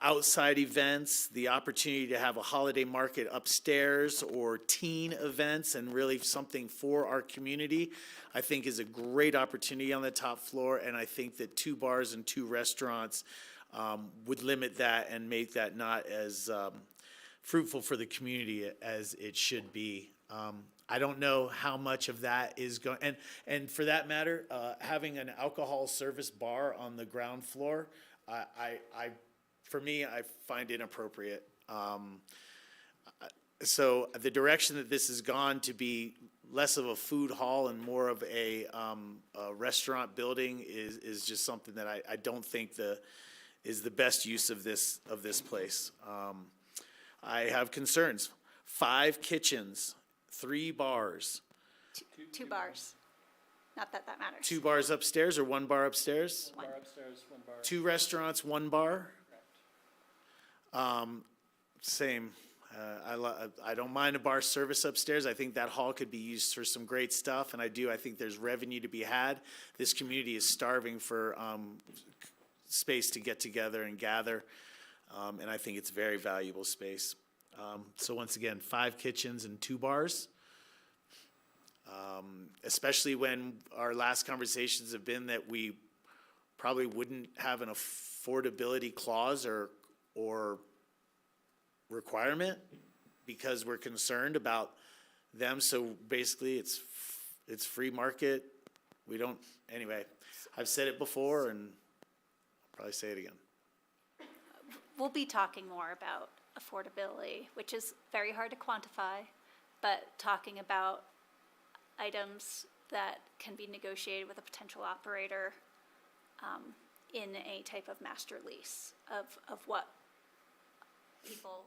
outside events, the opportunity to have a holiday market upstairs or teen events and really something for our community, I think is a great opportunity on the top floor. And I think that 2 bars and 2 restaurants would limit that and make that not as fruitful for the community as it should be. I don't know how much of that is going, and for that matter, having an alcohol service bar on the ground floor, for me, I find inappropriate. So the direction that this has gone to be less of a food hall and more of a restaurant building is just something that I don't think is the best use of this place. I have concerns. 5 kitchens, 3 bars. 2 bars. Not that that matters. 2 bars upstairs or 1 bar upstairs? 1 bar upstairs, 1 bar. 2 restaurants, 1 bar? Same. I don't mind a bar service upstairs. I think that hall could be used for some great stuff, and I think there's revenue to be had. This community is starving for space to get together and gather, and I think it's very valuable space. So once again, 5 kitchens and 2 bars. Especially when our last conversations have been that we probably wouldn't have an affordability clause or requirement because we're concerned about them. So basically it's free market. We don't, anyway, I've said it before and I'll probably say it again. We'll be talking more about affordability, which is very hard to quantify, but talking about items that can be negotiated with a potential operator in a type of master lease of what people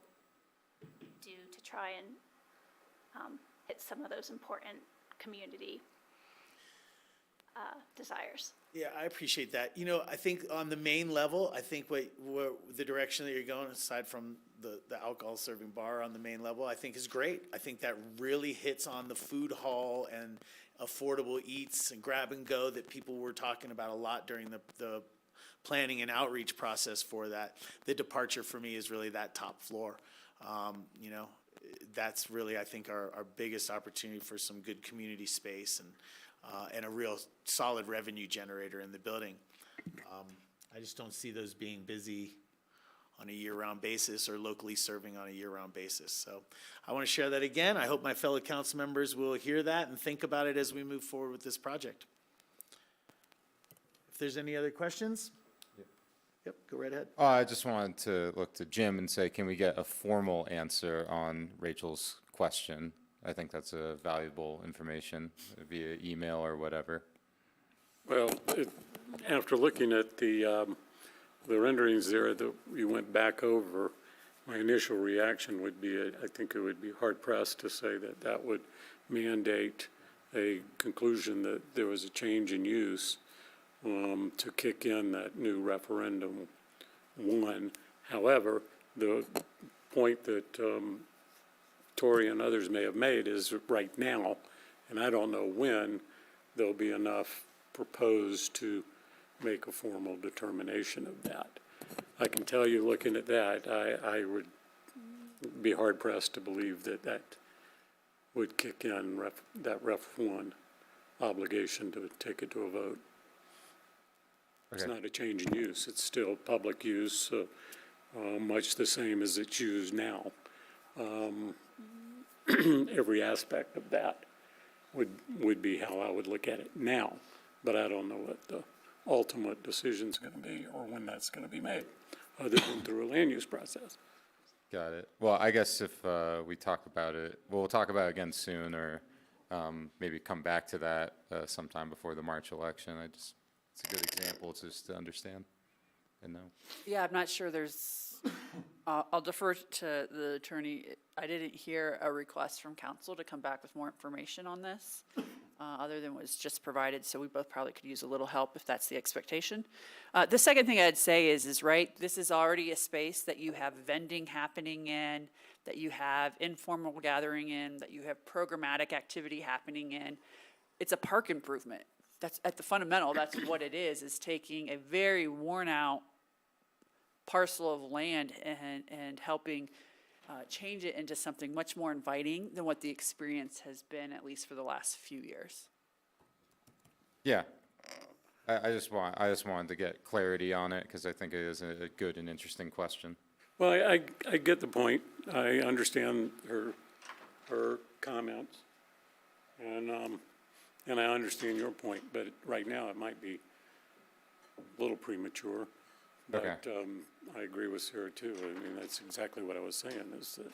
do to try and hit some of those important community desires. Yeah, I appreciate that. You know, I think on the main level, I think what the direction that you're going, aside from the alcohol serving bar on the main level, I think is great. I think that really hits on the food hall and affordable eats and grab and go that people were talking about a lot during the planning and outreach process for that. The departure for me is really that top floor. You know, that's really, I think, our biggest opportunity for some good community space and a real solid revenue generator in the building. I just don't see those being busy on a year-round basis or locally serving on a year-round basis. So I want to share that again. I hope my fellow council members will hear that and think about it as we move forward with this project. If there's any other questions? Yep, go right ahead. I just wanted to look to Jim and say, can we get a formal answer on Rachel's question? I think that's a valuable information via email or whatever. Well, after looking at the renderings there that we went back over, my initial reaction would be, I think it would be hard pressed to say that that would mandate a conclusion that there was a change in use to kick in that new referendum 1. However, the point that Tori and others may have made is right now, and I don't know when, there'll be enough proposed to make a formal determination of that. I can tell you, looking at that, I would be hard pressed to believe that that would kick in that Ref 1 obligation to take it to a vote. It's Okay. not a change in use. It's still public use, much the same as it's used now. Every aspect of that would be how I would look at it now, but I don't know what the ultimate decision's gonna be or when that's gonna be made, other than through a land use process. Got it. Well, I guess if we talk about it, we'll talk about it again soon, or maybe come back to that sometime before the March election. It's a good example just to understand and know. Yeah, I'm not sure there's, I'll defer to the attorney. I didn't hear a request from council to come back with more information on this, other than was just provided, so we both probably could use a little help if that's the expectation. The second thing I'd say is right, this is already a space that you have vending happening in, that you have informal gathering in, that you have programmatic activity happening in. It's a park improvement. That's at the fundamental, that's what it is taking a very worn out parcel of land and helping change it into something much more inviting than what the experience has been, at least for the last few years. Yeah. I just wanted to get clarity on it because I think it is a good and interesting question. Well, I get the point. I understand her comments. And I understand your point, but right now it might be a little premature. Okay. But I agree with Sarah too. I mean, that's exactly what I was saying, is that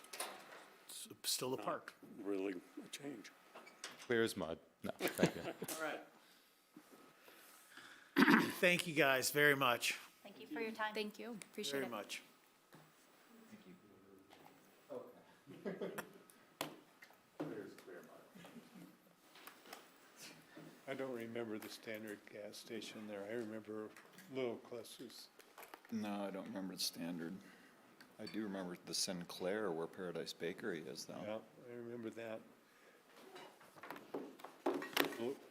It's still a park. really a change. Clear as mud. No, thank you. All right. Thank you guys very much, Thank you for your time. Thank you, appreciate very it. much. I don't remember the standard gas station there. I remember Little Clusters. No, I don't remember the standard. I do remember the Sinclair where Paradise Bakery is though. Yeah, I remember that.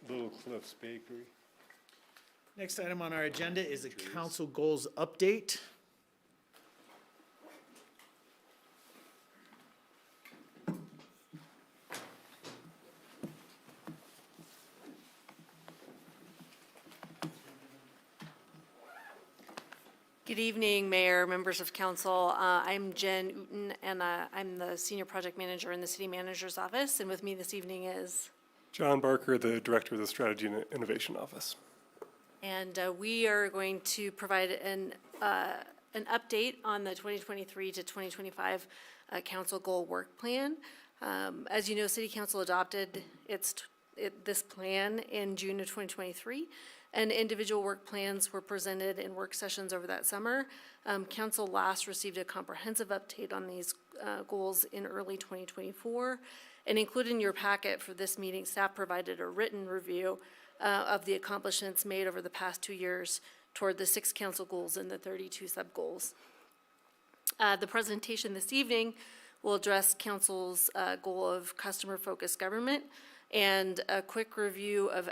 Little Cliffs Bakery. Next item on our agenda is a council goals update. Good evening, Mayor, members of council. I'm Jen Uten, and I'm the Senior Project Manager in the City Manager's Office. And with me this evening is, John Barker, the Director of the Strategy and Innovation Office. and we are going to provide an update on the 2023 to 2025 council goal work plan. As you know, City Council adopted this plan in June of 2023. And individual work plans were presented in work sessions over that summer. Council last received a comprehensive update on these goals in early 2024. And included in your packet for this meeting, staff provided a written review of the accomplishments made over the past 2 years toward the 6 council goals and the 32 sub-goals. The presentation this evening will address council's goal of customer-focused government, and a quick review of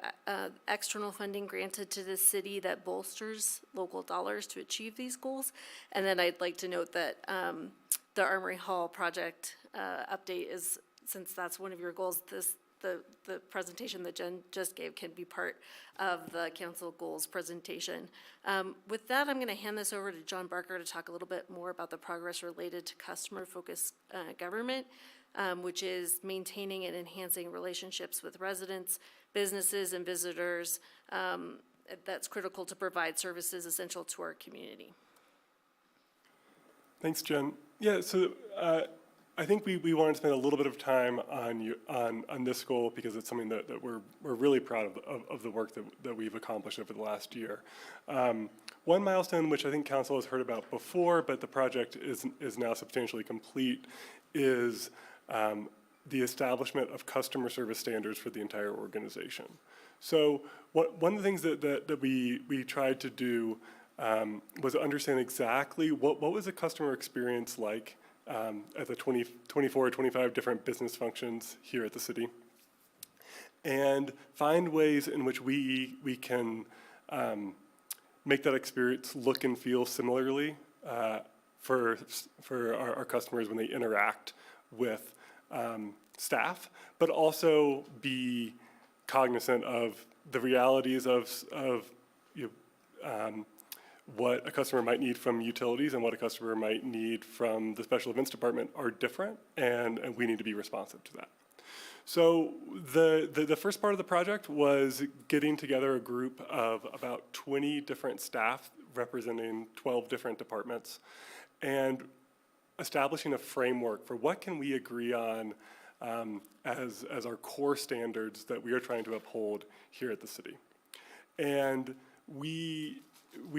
external funding granted to the city that bolsters local dollars to achieve these goals. And then I'd like to note that the Armory Hall project update is, since that's one of your goals, the presentation that Jen just gave can be part of the council goals presentation. With that, I'm going to hand this over to John Barker to talk a little bit more about the progress related to customer-focused government, which is maintaining and enhancing relationships with residents, businesses, and visitors. That's critical to provide services essential to our community. Thanks, Jen. Yeah, so I think we wanted to spend a little bit of time on this goal because it's something that we're really proud of the work that we've accomplished over the last year. One milestone, which I think council has heard about before, but the project is now substantially complete, is the establishment of customer service standards for the entire organization. So one of the things that we tried to do was understand exactly what was the customer experience like at the 24 or 25 different business functions here at the city, and find ways in which we can make that experience look and feel similarly for our customers when they interact with staff, but also be cognizant of the realities of what a customer might need from utilities and what a customer might need from the special events department are different, and we need to be responsive to that. So the first part of the project was getting together a group of about 20 different staff representing 12 different departments and establishing a framework for what can we agree on as our core standards that we are trying to uphold here at the city. And we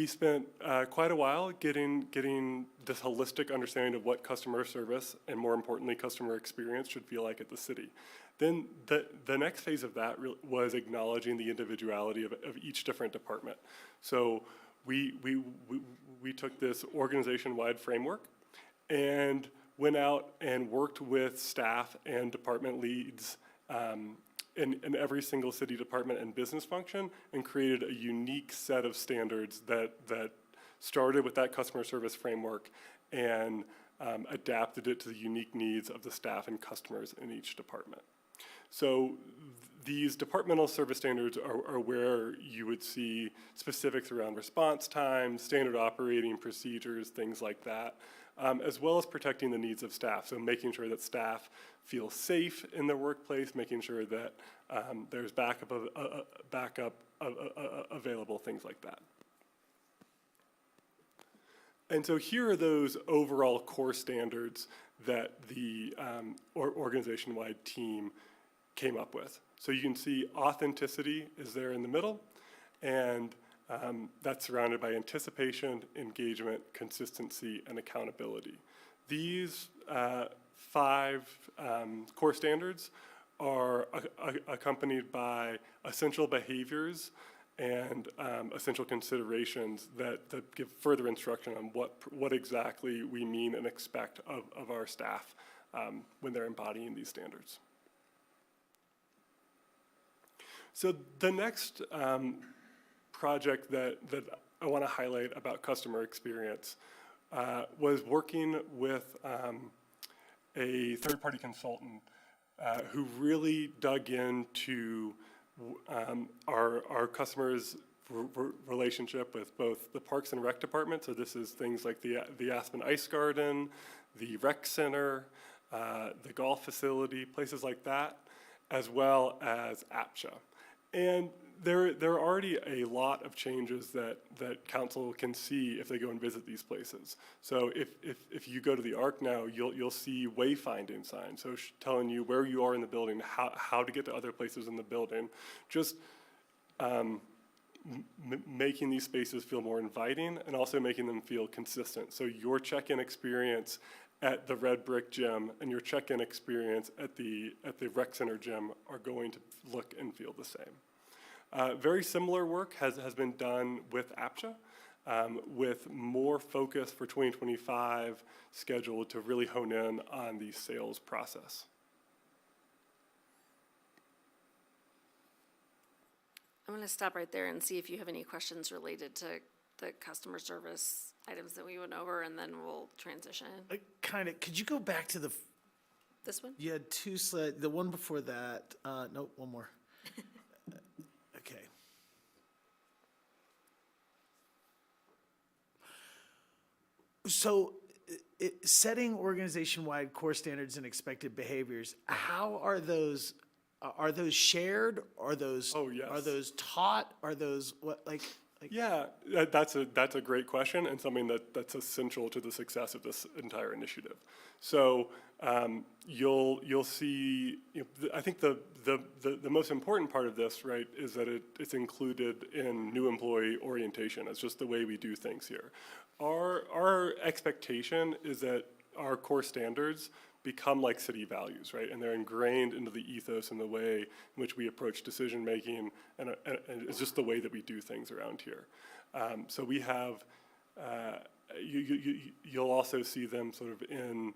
spent quite a while getting this holistic understanding of what customer service and, more importantly, customer experience should feel like at the city. Then the next phase of that was acknowledging the individuality of each different department. So we took this organization-wide framework and went out and worked with staff and department leads in every single city department and business function, and created a unique set of standards that started with that customer service framework and adapted it to the unique needs of the staff and customers in each department. So these departmental service standards are where you would see specifics around response times, standard operating procedures, things like that, as well as protecting the needs of staff. So making sure that staff feel safe in their workplace, making sure that there's backup available, things like that. And so here are those overall core standards that the organization-wide team came up with. So you can see authenticity is there in the middle, and that's surrounded by anticipation, engagement, consistency, and accountability. These 5 core standards are accompanied by essential behaviors and essential considerations that give further instruction on what exactly we mean and expect of our staff when they're embodying these standards. So the next project that I want to highlight about customer experience was working with a third-party consultant who really dug into our customers' relationship with both the Parks and Rec Department. So this is things like the Aspen Ice Garden, the Rec Center, the golf facility, places like that, as well as APCHA. And there are already a lot of changes that council can see if they go and visit these places. So if you go to the ARC now, you'll see wayfinding signs, so telling you where you are in the building, how to get to other places in the building, just making these spaces feel more inviting and also making them feel consistent. So your check-in experience at the Red Brick Gym and your check-in experience at the Rec Center Gym are going to look and feel the same. Very similar work has been done with APCHA, with more focus for 2025 scheduled to really hone in on the sales process. I'm going to stop right there and see if you have any questions related to the customer service items that we went over, and then we'll transition. Could you go back to This one? you had 2 slides, the one before that, nope, one more. Okay. So, setting organization-wide core standards and expected behaviors, how are those shared? Are those, Oh, yes. Are those taught? Are those, Yeah, that's a great question, and something that's essential to the success of this entire initiative. So you'll see. I think the most important part of this, right, is that it's included in new employee orientation. It's just the way we do things here. Our expectation is that our core standards become like city values, right? And they're ingrained into the ethos and the way in which we approach decision-making, and it's just the way that we do things around here. So we have, you'll also see them sort of in,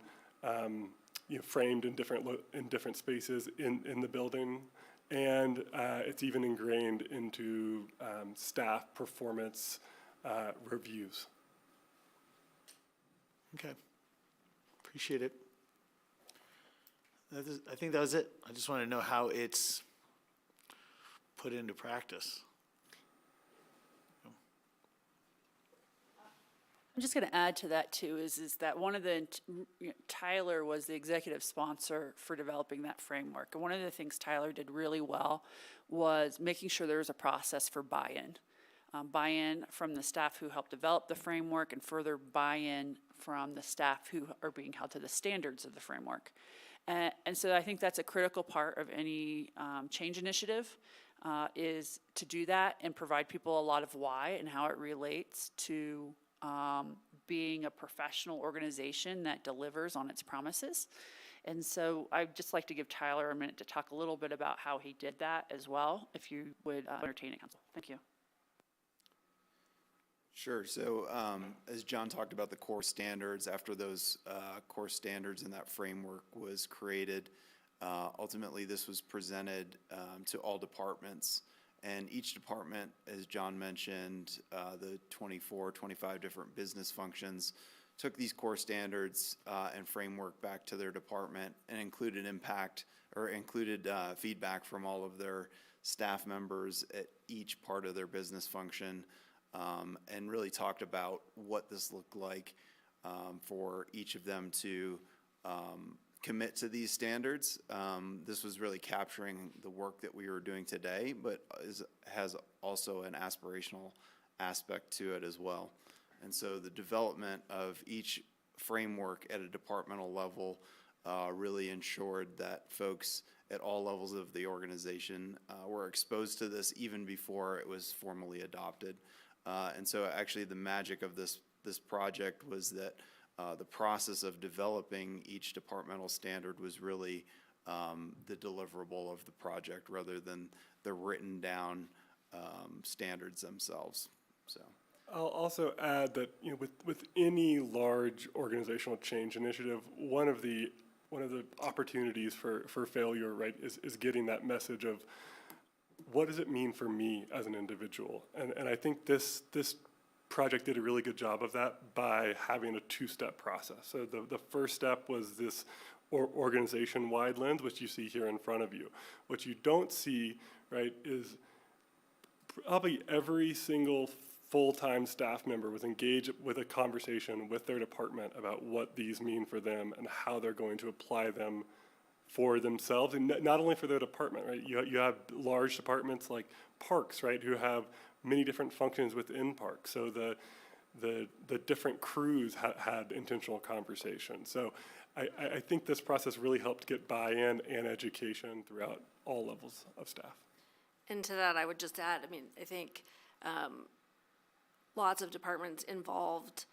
framed in different spaces in the building, and it's even ingrained into staff performance reviews. okay. Appreciate it. I think that was it. I just want to know how it's put into practice. I'm just going to add to that too, is that one of the, Tyler was the executive sponsor for developing that framework. And one of the things Tyler did really well was making sure there was a process for buy-in. Buy-in from the staff who helped develop the framework and further buy-in from the staff who are being held to the standards of the framework. And so I think that's a critical part of any change initiative, is to do that and provide people a lot of why and how it relates to being a professional organization that delivers on its promises. And so I'd just like to give Tyler a minute to talk a little bit about how he did that as well, if you would entertain it, Council. Thank you. Sure. So as John talked about the core standards, after those core standards and that framework was created, ultimately this was presented to all departments. And each department, as John mentioned, the 24, 25 different business functions, took these core standards and framework back to their department and included feedback from all of their staff members at each part of their business function, and really talked about what this looked like for each of them to commit to these standards. This was really capturing the work that we were doing today, but has also an aspirational aspect to it as well. And so the development of each framework at a departmental level really ensured that folks at all levels of the organization were exposed to this even before it was formally adopted. And so actually the magic of this project was that the process of developing each departmental standard was really the deliverable of the project rather than the written down standards themselves. So I'll also add that, you know, with any large organizational change initiative, one of the opportunities for failure, right, is getting that message of what does it mean for me as an individual, and I think this project did a really good job of that by having a two-step process. So the first step was this organization-wide lens, which you see here in front of you. What you don't see, right, is probably every single full-time staff member was engaged with a conversation with their department about what these mean for them and how they're going to apply them for themselves, and not only for their department, right? You have large departments like parks, right, who have many different functions within parks. So the different crews had intentional conversation. So I think this process really helped get buy-in and education throughout all levels of staff. And to that, I would just add, I mean, I think lots of departments involved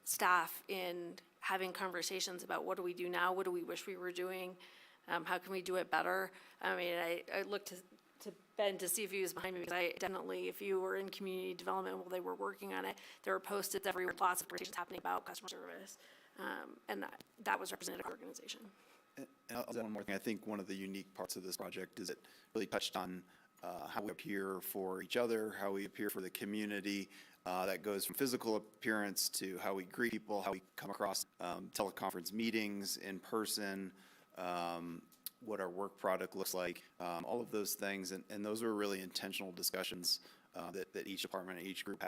staff in having conversations about what do we do now, what do we wish we were doing, how can we do it better. I mean, I looked to Ben to see if he was behind me, because I definitely, if you were in community development while they were working on it, there were post-its everywhere, lots of conversations happening about customer service, and that was represented in our organization. And I'll add one more thing. I think one of the unique parts of this project is it really touched on how we appear for each other, how we appear for the community. That goes from physical appearance to how we greet people, how we come across teleconference meetings, in person, what our work product looks like, all of those things. And those were really intentional discussions that each department and each group